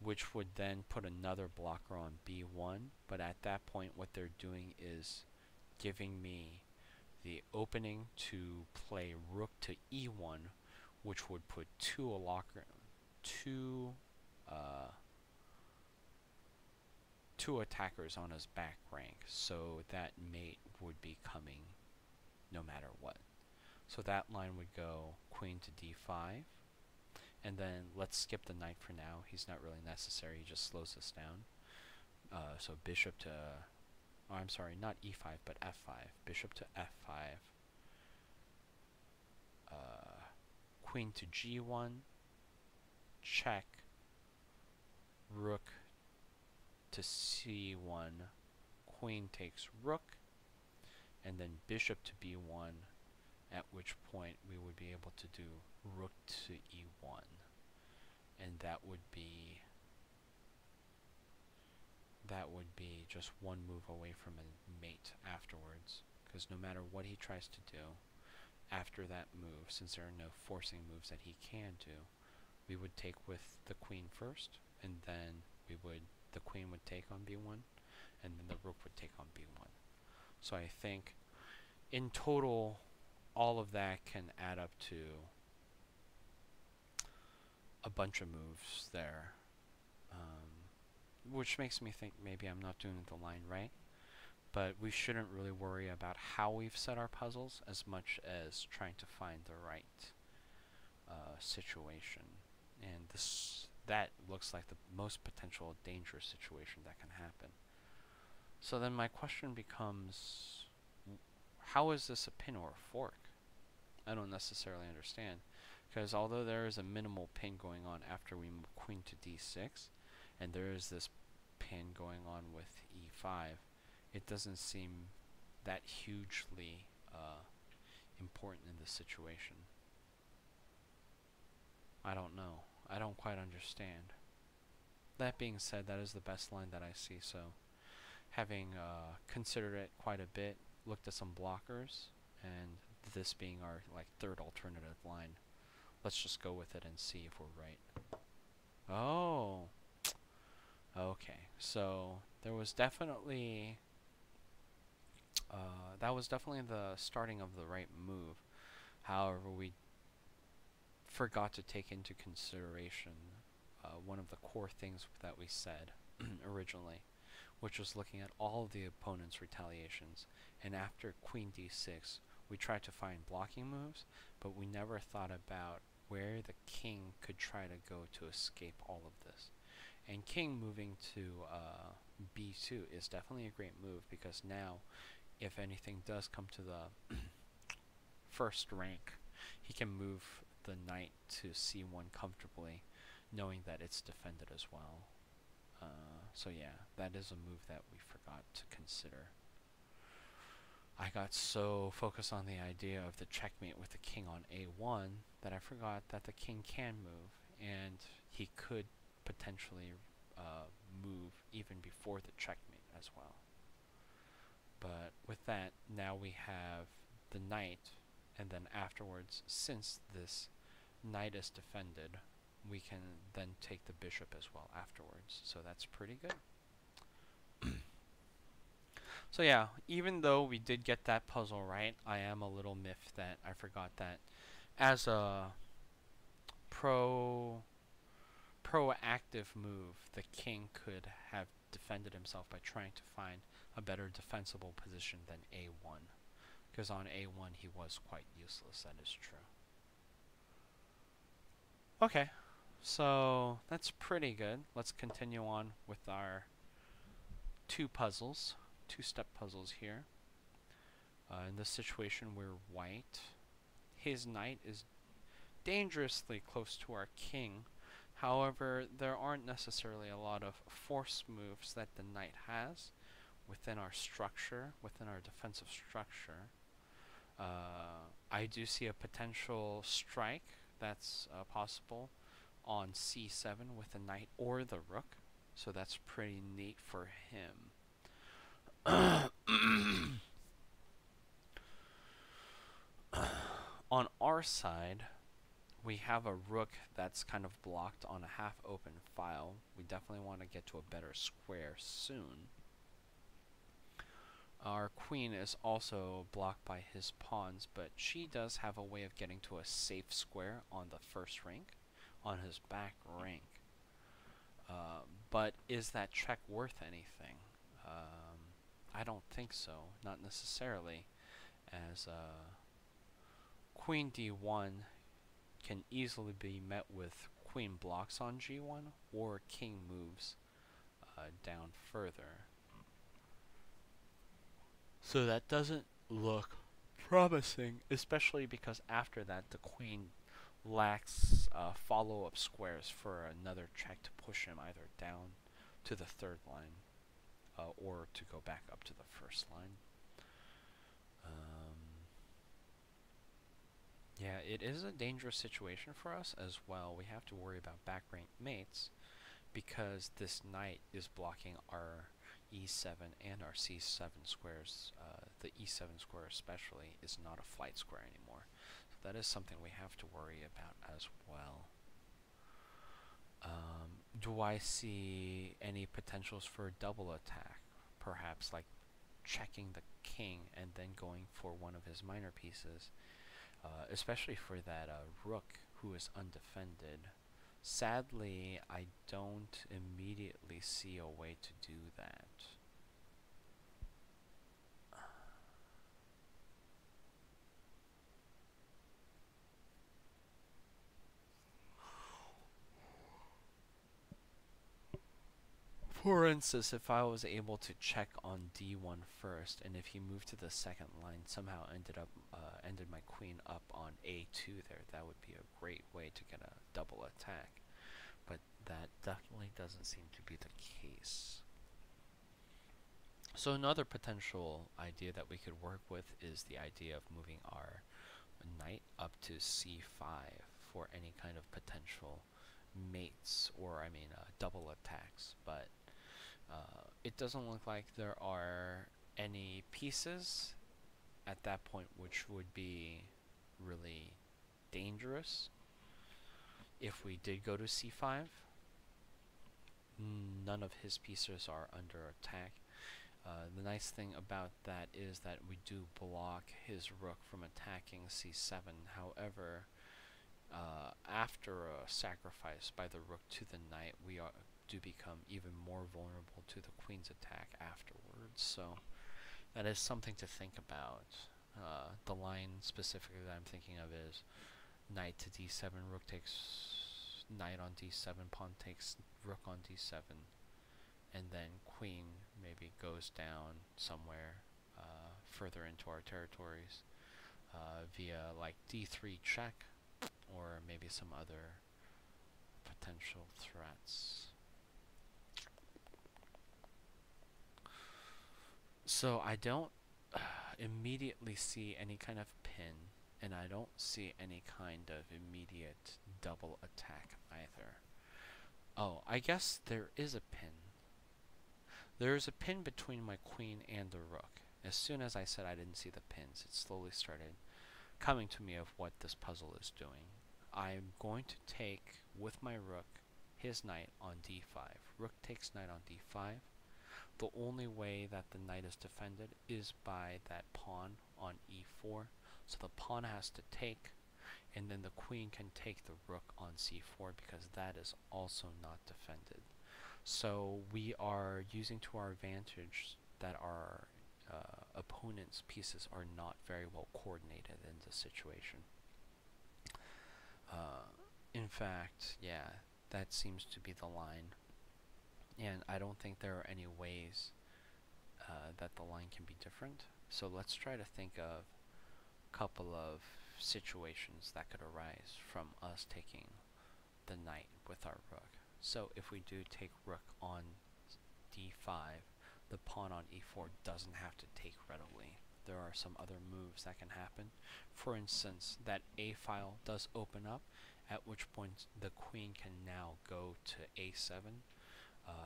which would then put another blocker on b1, but at that point what they're doing is giving me the opening to play rook to e1, which would put two attackers on his back rank, so that mate would be coming no matter what. So that line would go queen to d5, and then let's skip the knight for now. He's not really necessary, he just slows us down. So bishop to, oh, I'm sorry, not e5, but f5. Bishop to f5. Queen to g1, check, rook to c1, queen takes rook, and then bishop to b1, at which point we would be able to do rook to e1, and that would be just one move away from a mate afterwards, because no matter what he tries to do after that move, since there are no forcing moves that he can do, we would take with the queen first, and then the queen would take on b1, and then the rook would take on b1. So I think in total all of that can add up to a bunch of moves there, which makes me think maybe I'm not doing the line right. But we shouldn't really worry about how we've set our puzzles as much as trying to find the right situation. And that looks like the most potential dangerous situation that can happen. So then my question becomes, how is this a pin or a fork? I don't necessarily understand. Because although there is a minimal pin going on after we move queen to d6, and there is this pin going on with e5, it doesn't seem that hugely important in this situation. I don't know. I don't quite understand. That being said, that is the best line that I see, so having considered it quite a bit, looked at some blockers, and this being our like third alternative line, let's just go with it and see if we're right. Oh, okay. So there was definitely that was definitely the starting of the right move. However, we forgot to take into consideration one of the core things that we said originally, which was looking at all of the opponent's retaliations. And after queen d6, we tried to find blocking moves, but we never thought about where the king could try to go to escape all of this. And king moving to b2 is definitely a great move, because now, if anything does come to the first rank, he can move the knight to c1 comfortably, knowing that it's defended as well. So yeah, that is a move that we forgot to consider. I got so focused on the idea of the checkmate with the king on a1 that I forgot that the king can move, and he could potentially move even before the checkmate as well. But with that, now we have the knight, and then afterwards, since this knight is defended, we can then take the bishop as well afterwards. So that's pretty good. So yeah, even though we did get that puzzle right, I am a little miffed that I forgot that as a proactive move, the king could have defended himself by trying to find a better defensible position than a1. Because on a1 he was quite useless, that is true. Okay, so that's pretty good. Let's continue on with our two-step puzzles here. In this situation, we're white. His knight is dangerously close to our king. However, there aren't necessarily a lot of force moves that the knight has within our structure, within our defensive structure. I do see a potential strike that's possible on c7 with the knight or the rook, so that's pretty neat for him. On our side, we have a rook that's kind of blocked on a half-open file. We definitely want to get to a better square soon. Our queen is also blocked by his pawns, but she does have a way of getting to a safe square on the first rank, on his back rank. But is that check worth anything? I don't think so, not necessarily, as queen d1 can easily be met with queen blocks on g1, or king moves down further. So that doesn't look promising, especially because after that the queen lacks follow-up squares for another check to push him either down to the third line or to go back up to the first line. Yeah, it is a dangerous situation for us as well. We have to worry about back rank mates because this knight is blocking our e7 and our c7 squares. The e7 square especially is not a flight square anymore. So that is something we have to worry about as well. Do I see any potentials for a double attack? Perhaps like checking the king and then going for one of his minor pieces, especially for that rook who is undefended. Sadly, I don't immediately see a way to do that. For instance, if I was able to check on D1 first, and if he moved to the second line, somehow ended my queen up on A2 there, that would be a great way to get a double attack. But that definitely doesn't seem to be the case. So another potential idea that we could work with is the idea of moving our knight up to C5 for any kind of potential mates, or double attacks. But it doesn't look like there are any pieces at that point which would be really dangerous. If we did go to C5, none of his pieces are under attack. The nice thing about that is that we do block his rook from attacking C7. However, after a sacrifice by the rook to the knight, we do become even more vulnerable to the queen's attack afterwards. So that is something to think about. The line specifically that I'm thinking of is knight to d7, rook takes knight on d7, pawn takes rook on d7, and then queen maybe goes down somewhere further into our territories via like d3 check, or maybe some other potential threats. So I don't immediately see any kind of pin, and I don't see any kind of immediate double attack either. Oh, I guess there is a pin. There is a pin between my queen and the rook. As soon as I said I didn't see the pins, it slowly started coming to me of what this puzzle is doing. I'm going to take, with my rook, his knight on d5. Rook takes knight on d5. The only way that the knight is defended is by that pawn on e4. So the pawn has to take, and then the queen can take the rook on c4 because that is also not defended. So we are using to our advantage that our opponent's pieces are not very well coordinated in this situation. In fact, yeah, that seems to be the line. And I don't think there are any ways that the line can be different. So let's try to think of a couple of situations that could arise from us taking the knight with our rook. So if we do take rook on d5, the pawn on e4 doesn't have to take readily. There are some other moves that can happen. For instance, that a file does open up, at which point the queen can now go to a7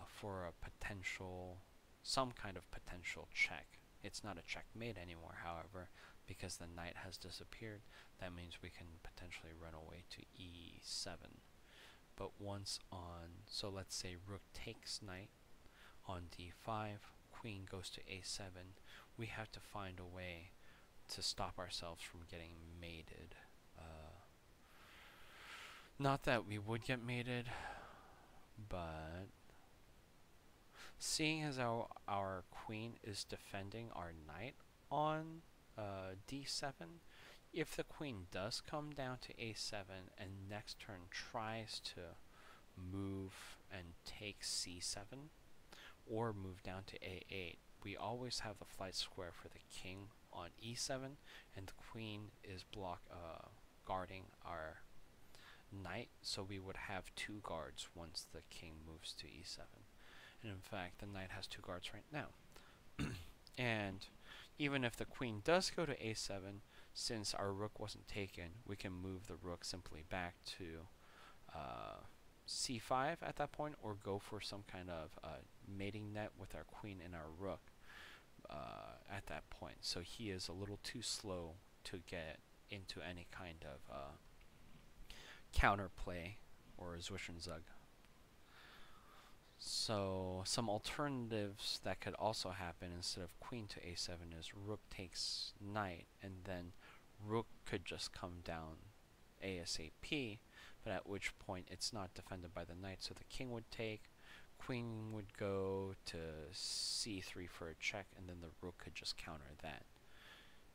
for a potential, some kind of potential check. It's not a checkmate anymore, however, because the knight has disappeared. That means we can potentially run away to e7. But once on, so let's say rook takes knight on d5, queen goes to a7, we have to find a way to stop ourselves from getting mated. Not that we would get mated, but seeing as our queen is defending our knight on d7, if the queen does come down to a7 and next turn tries to move and take c7 or move down to a8, we always have the flight square for the king on e7, and the queen is guarding our knight, so we would have two guards once the king moves to e7. And in fact, the knight has two guards right now. And even if the queen does go to a7, since our rook wasn't taken, we can move the rook simply back to c5 at that point, or go for some kind of mating net with our queen and our rook at that point. So he is a little too slow to get into any kind of counterplay or Zwischenzug. So some alternatives that could also happen instead of queen to a7 is rook takes knight, and then rook could just come down ASAP, but at which point it's not defended by the knight, so the king would take, queen would go to c3 for a check, and then the rook could just counter that.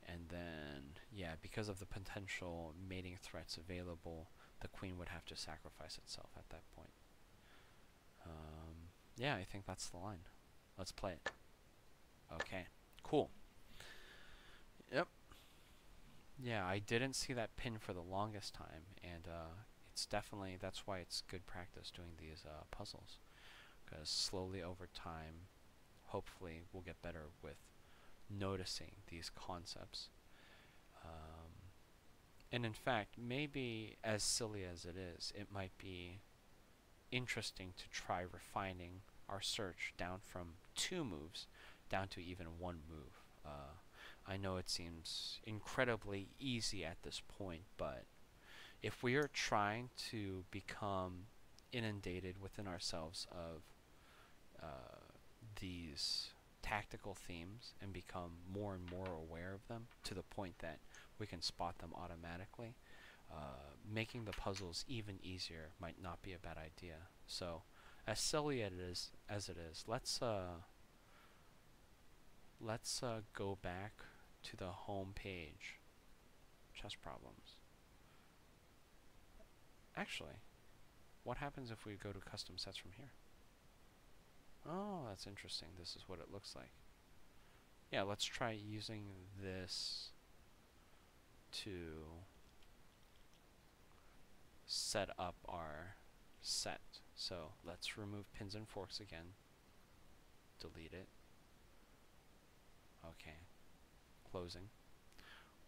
And then, yeah, because of the potential mating threats available, the queen would have to sacrifice itself at that point. Yeah, I think that's the line. Let's play it. Okay, cool. Yep. Yeah, I didn't see that pin for the longest time, and it's definitely, that's why it's good practice doing these puzzles, because slowly over time, hopefully we'll get better with noticing these concepts. And in fact, maybe as silly as it is, it might be interesting to try refining our search down from 2 moves down to even 1 move. I know it seems incredibly easy at this point, but if we are trying to become inundated within ourselves of these tactical themes and become more and more aware of them to the point that we can spot them automatically, making the puzzles even easier might not be a bad idea. So, as silly as it is, let's go back to the home page. Chess problems. Actually, what happens if we go to custom sets from here? Oh, that's interesting. This is what it looks like. Yeah, let's try using this to set up our set. So let's remove pins and forks again. Delete it. Okay. Closing.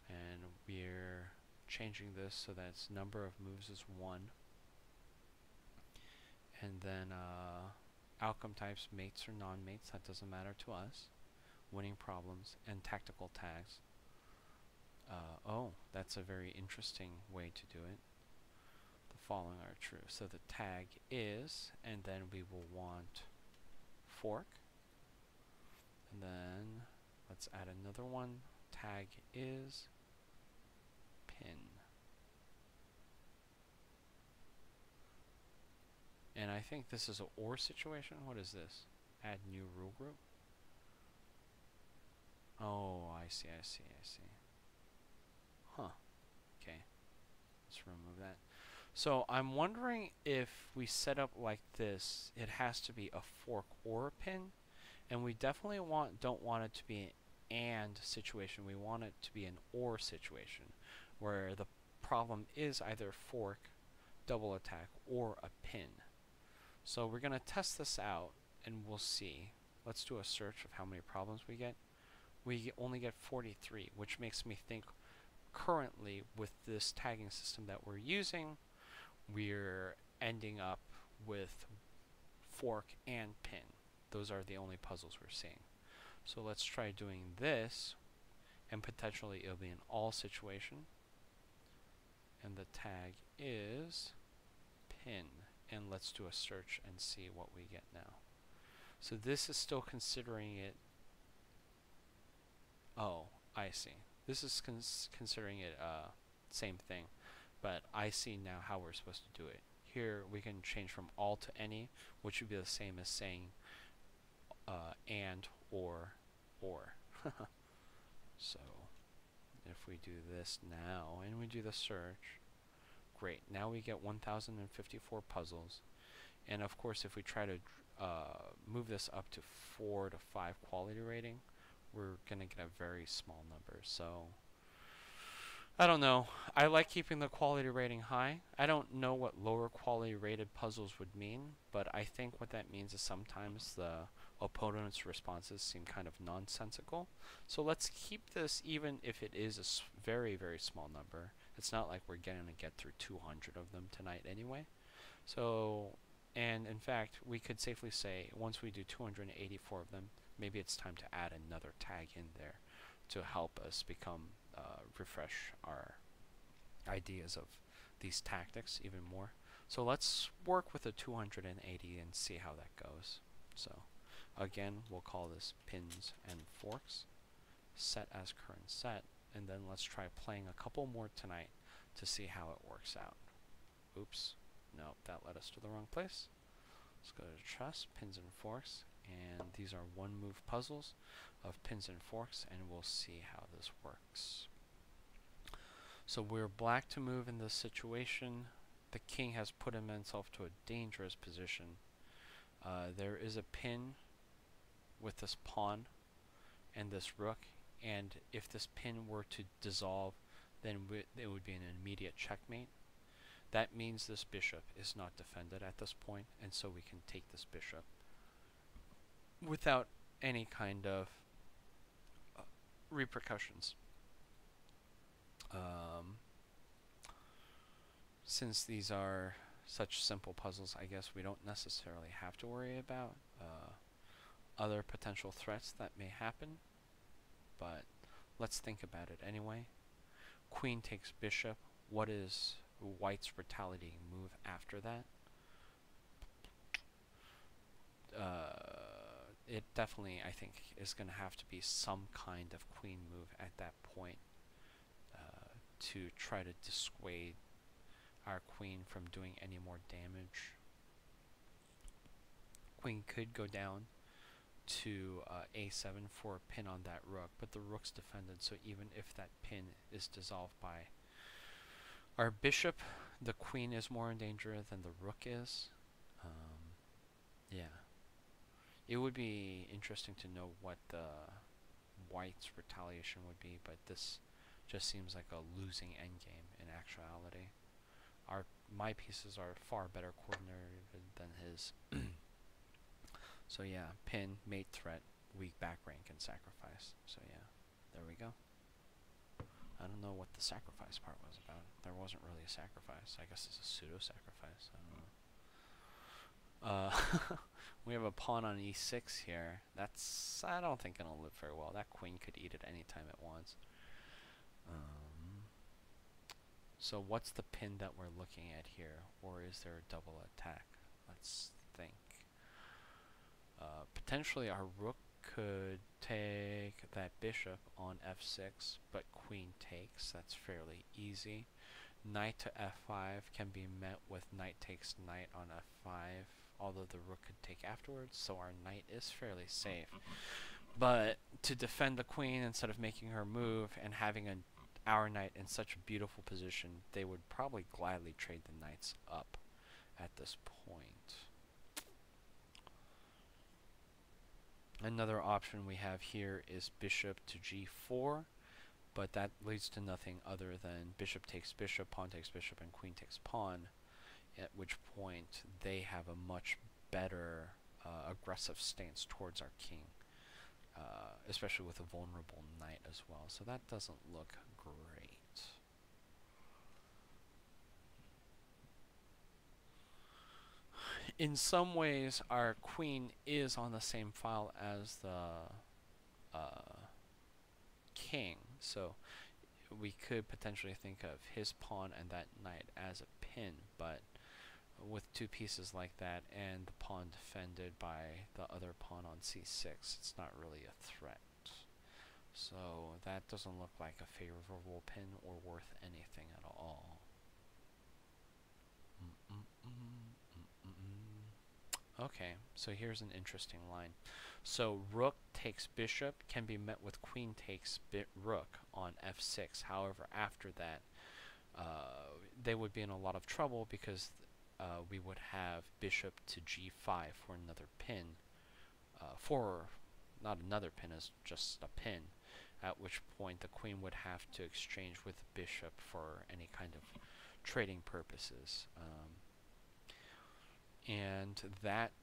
And we're changing this so that its number of moves is 1. And then outcome types, mates or non-mates, that doesn't matter to us. Winning problems and tactical tags. Oh, that's a very interesting way to do it. The following are true. So the tag is, and then we will want fork. And then let's add another one. Tag is pin. And I think this is an OR situation. What is this? Add new rule group. Oh, I see. Huh. Okay. Let's remove that. So I'm wondering if we set up like this, it has to be a fork or a pin, and we definitely don't want it to be an AND situation. We want it to be an OR situation, where the problem is either fork, double attack, or a pin. So we're going to test this out, and we'll see. Let's do a search of how many problems we get. We only get 43, which makes me think currently with this tagging system that we're using, we're ending up with fork and pin. Those are the only puzzles we're seeing. So let's try doing this, and potentially it'll be an all situation. And the tag is pin. And let's do a search and see what we get now. So this is still considering it. Oh, I see. This is considering it same thing, but I see now how we're supposed to do it. Here we can change from all to any, which would be the same as saying and or. So if we do this now and we do the search, great. Now we get 1,054 puzzles, and of course if we try to move this up to 4 to 5 quality rating, we're gonna get a very small number. So I don't know. I like keeping the quality rating high. I don't know what lower quality rated puzzles would mean, but I think what that means is sometimes the opponent's responses seem kind of nonsensical. So let's keep this, even if it is a very, very small number. It's not like we're going to get through 200 of them tonight anyway. So, and in fact, we could safely say once we do 284 of them, maybe it's time to add another tag in there to help us refresh our ideas of these tactics even more. So let's work with a 280 and see how that goes. So again, we'll call this pins and forks, set as current set, and then let's try playing a couple more tonight to see how it works out. Oops. No, that led us to the wrong place. Let's go to chess, pins and forks, and these are one move puzzles of pins and forks, and we'll see how this works. So we're black to move in this situation. The king has put himself to a dangerous position. There is a pin with this pawn and this rook, and if this pin were to dissolve, then it would be an immediate checkmate. That means this bishop is not defended at this point, and so we can take this bishop without any kind of repercussions. Since these are such simple puzzles, I guess we don't necessarily have to worry about other potential threats that may happen, but let's think about it anyway. Queen takes bishop. What is white's retaliating move after that? It definitely, I think, is going to have to be some kind of queen move at that point to try to dissuade our queen from doing any more damage. Queen could go down to a7 for a pin on that rook, but the rook's defended, so even if that pin is dissolved by our bishop, the queen is more in danger than the rook is. Yeah. It would be interesting to know what the white's retaliation would be, but this just seems like a losing endgame in actuality. My pieces are far better coordinated than his. So yeah, pin, mate threat, weak back rank, and sacrifice. So yeah, there we go. I don't know what the sacrifice part was about. There wasn't really a sacrifice. I guess it's a pseudo-sacrifice. I don't know. We have a pawn on e6 here. That's, I don't think it'll live very well. That queen could eat it anytime it wants. So what's the pin that we're looking at here? Or is there a double attack? Let's think. Potentially our rook could take that bishop on f6, but queen takes. That's fairly easy. Knight to f5 can be met with knight takes knight on f5, although the rook could take afterwards, so our knight is fairly safe. But to defend the queen instead of making her move and having our knight in such a beautiful position, they would probably gladly trade the knights up at this point. Another option we have here is bishop to g4, but that leads to nothing other than bishop takes bishop, pawn takes bishop, and queen takes pawn, at which point they have a much better aggressive stance towards our king, especially with a vulnerable knight as well. So that doesn't look great. In some ways, our queen is on the same file as the king, so we could potentially think of his pawn and that knight as a pin, but with two pieces like that and the pawn defended by the other pawn on c6, it's not really a threat. So that doesn't look like a favorable pin or worth anything at all. Okay, so here's an interesting line. So rook takes bishop can be met with queen takes rook on f6. However, after that, they would be in a lot of trouble because we would have bishop to g5 for another pin. Not another pin, as just a pin, at which point the queen would have to exchange with the bishop for any kind of trading purposes. And that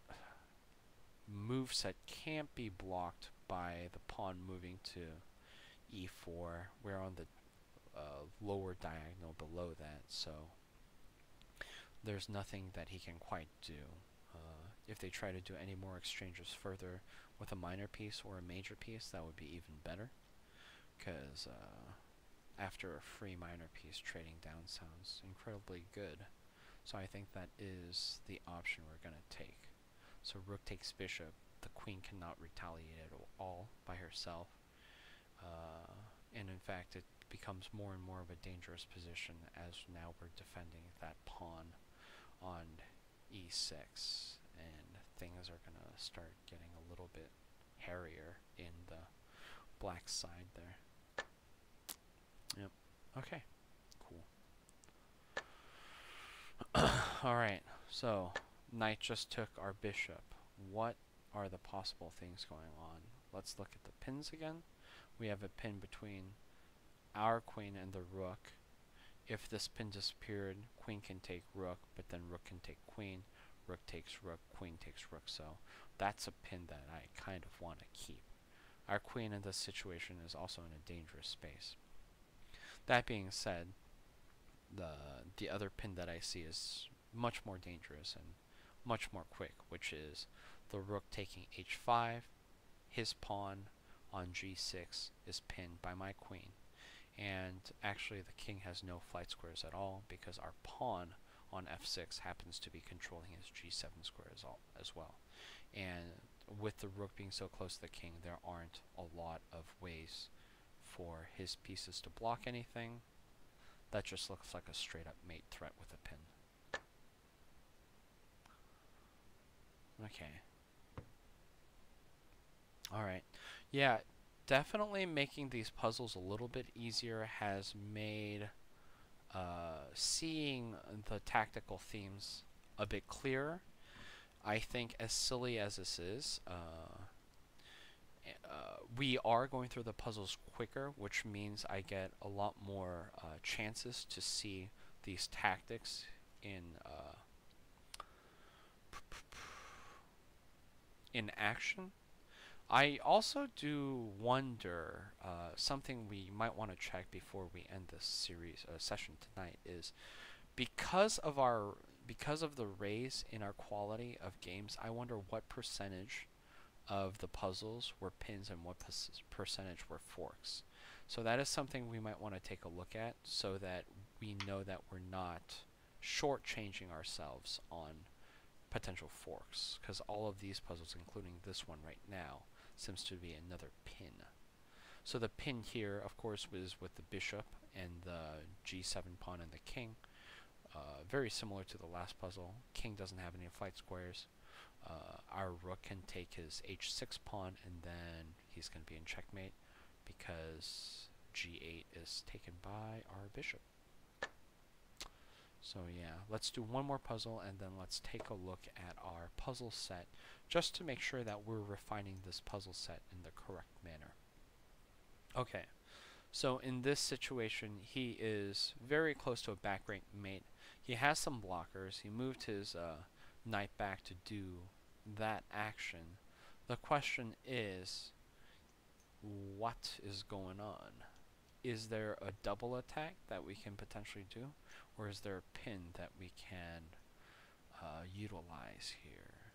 moveset can't be blocked by the pawn moving to e4. We're on the lower diagonal below that, so there's nothing that he can quite do. If they try to do any more exchanges further with a minor piece or a major piece, that would be even better, because after a free minor piece, trading down sounds incredibly good. So I think that is the option we're going to take. So rook takes bishop. The queen cannot retaliate at all by herself. And in fact, it becomes more and more of a dangerous position as now we're defending that pawn on e6, and things are going to start getting a little bit hairier in the black side there. Yep. Okay. Cool. Alright, so knight just took our bishop. What are the possible things going on? Let's look at the pins again. We have a pin between our queen and the rook. If this pin disappeared, queen can take rook, but then rook can take queen. Rook takes rook, queen takes rook, so that's a pin that I kind of want to keep. Our queen in this situation is also in a dangerous space. That being said, the other pin that I see is much more dangerous and much more quick, which is the rook taking h5. His pawn on g6 is pinned by my queen. And actually the king has no flight squares at all because our pawn on f6 happens to be controlling his g7 square as well. And with the rook being so close to the king, there aren't a lot of ways for his pieces to block anything. That just looks like a straight up mate threat with a pin. Okay. Alright. Yeah, definitely making these puzzles a little bit easier has made seeing the tactical themes a bit clearer. I think as silly as this is, we are going through the puzzles quicker, which means I get a lot more chances to see these tactics in action. I also do wonder, something we might want to check before we end this series session tonight is because of the raise in our quality of games, I wonder what percentage of the puzzles were pins and what percentage were forks. So that is something we might want to take a look at so that we know that we're not shortchanging ourselves on potential forks, because all of these puzzles, including this one right now, seems to be another pin. So the pin here, of course, was with the bishop and the g7 pawn and the king. Very similar to the last puzzle. King doesn't have any flight squares. Our rook can take his h6 pawn, and then he's going to be in checkmate because g8 is taken by our bishop. So yeah, let's do one more puzzle and then let's take a look at our puzzle set just to make sure that we're refining this puzzle set in the correct manner. Okay, so in this situation he is very close to a back rank mate. He has some blockers. He moved his knight back to do that action. The question is, what is going on? Is there a double attack that we can potentially do? Or is there a pin that we can utilize here?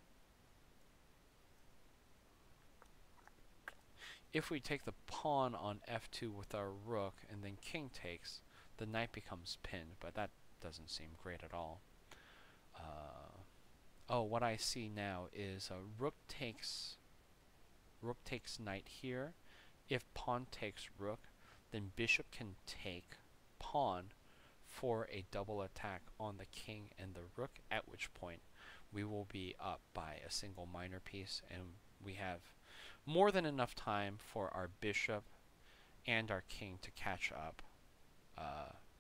If we take the pawn on f2 with our rook and then king takes, the knight becomes pinned, but that doesn't seem great at all. Oh, what I see now is rook takes knight here. If pawn takes rook, then bishop can take pawn for a double attack on the king and the rook, at which point we will be up by a single minor piece, and we have more than enough time for our bishop and our king to catch up.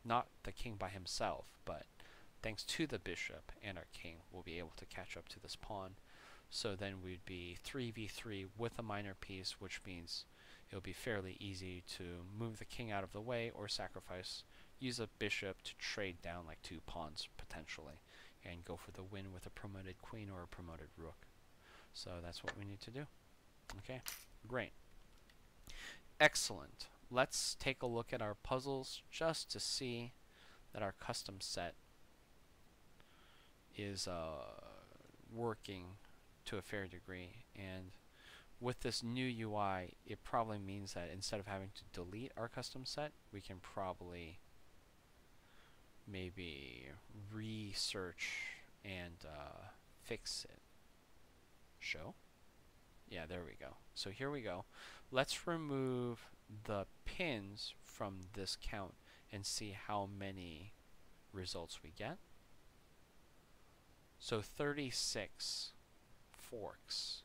Not the king by himself, but thanks to the bishop and our king, we'll be able to catch up to this pawn. So then we'd be 3v3 with a minor piece, which means it'll be fairly easy to move the king out of the way or sacrifice, use a bishop to trade down like 2 pawns potentially, and go for the win with a promoted queen or a promoted rook. So that's what we need to do. Okay, great. Excellent. Let's take a look at our puzzles just to see that our custom set is working to a fair degree. And with this new UI, it probably means that instead of having to delete our custom set, we can probably maybe research and fix it. Show? Yeah, there we go. So here we go. Let's remove the pins from this count and see how many results we get. So 36 forks.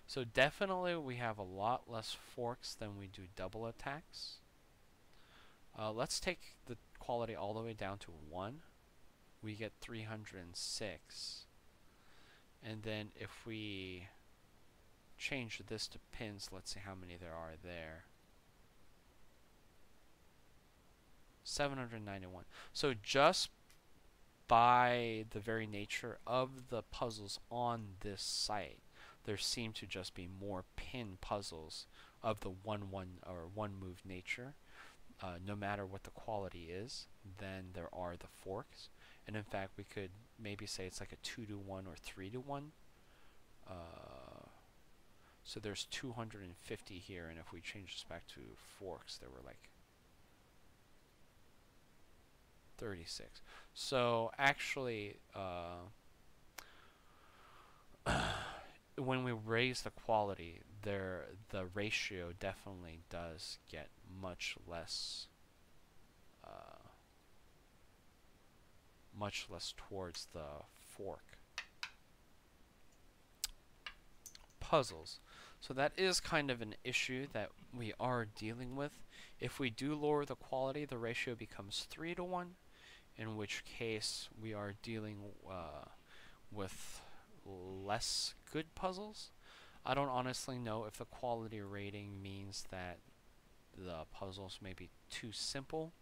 So definitely we have a lot less forks than we do double attacks. Let's take the quality all the way down to 1. We get 306. And then if we change this to pins, let's see how many there are there. 791. So just by the very nature of the puzzles on this site, there seem to just be more pin puzzles of the one move nature, no matter what the quality is, than there are the forks. And in fact, we could maybe say it's like a 2-to-1 or 3-to-1. So there's 250 here, and if we change this back to forks, there were like 36. So actually, when we raise the quality, the ratio definitely does get much less towards the fork puzzles. So that is kind of an issue that we are dealing with. If we do lower the quality, the ratio becomes 3-to-1, in which case we are dealing with less good puzzles. I don't honestly know if the quality rating means that the puzzles may be too simple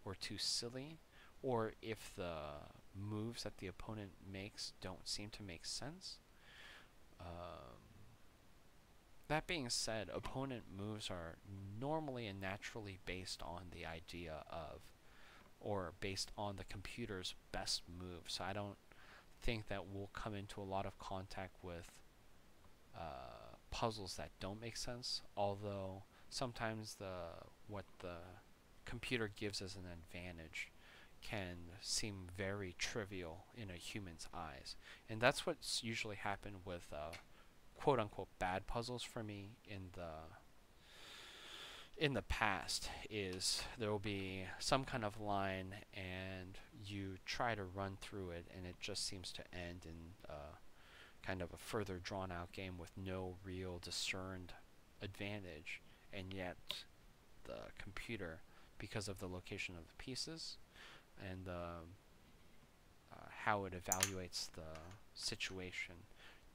or too silly, or if the moves that the opponent makes don't seem to make sense. That being said, opponent moves are normally and naturally based on the idea of, or based on the computer's best move. So I don't think that we'll come into a lot of contact with puzzles that don't make sense, although sometimes what the computer gives as an advantage can seem very trivial in a human's eyes. And that's what's usually happened with quote-unquote bad puzzles for me in the past. Is there will be some kind of line and you try to run through it and it just seems to end in kind of a further drawn out game with no real discerned advantage, and yet the computer, because of the location of the pieces and how it evaluates the situation,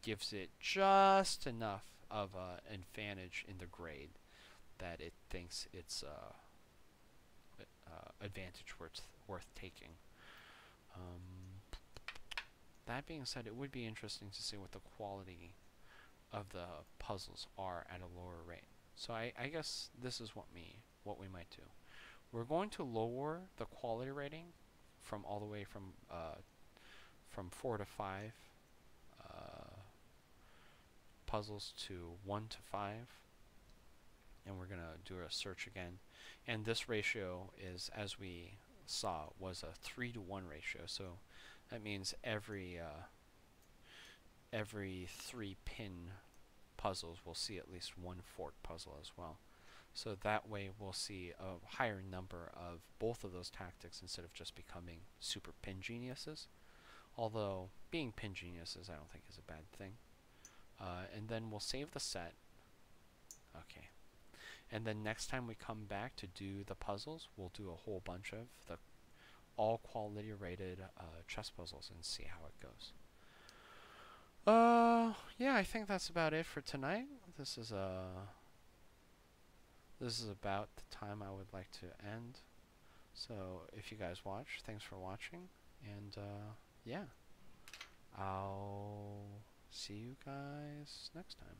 gives it just enough of an advantage in the grade that it thinks it's advantage worth taking. That being said, it would be interesting to see what the quality of the puzzles are at a lower rate. So I guess this is what we might do. We're going to lower the quality rating from all the way from 4 to 5 puzzles to 1 to 5, and we're gonna do a search again. And this ratio is, as we saw, was a 3-to-1 ratio. So that means every 3 pin puzzles will see at least 1 fork puzzle as well. So that way we'll see a higher number of both of those tactics instead of just becoming super pin geniuses. Although being pin geniuses I don't think is a bad thing. And then we'll save the set. Okay. And then next time we come back to do the puzzles, we'll do a whole bunch of the all quality rated chess puzzles and see how it goes. Yeah, I think that's about it for tonight. This is about the time I would like to end. So if you guys watch, thanks for watching, and yeah, I'll see you guys next time.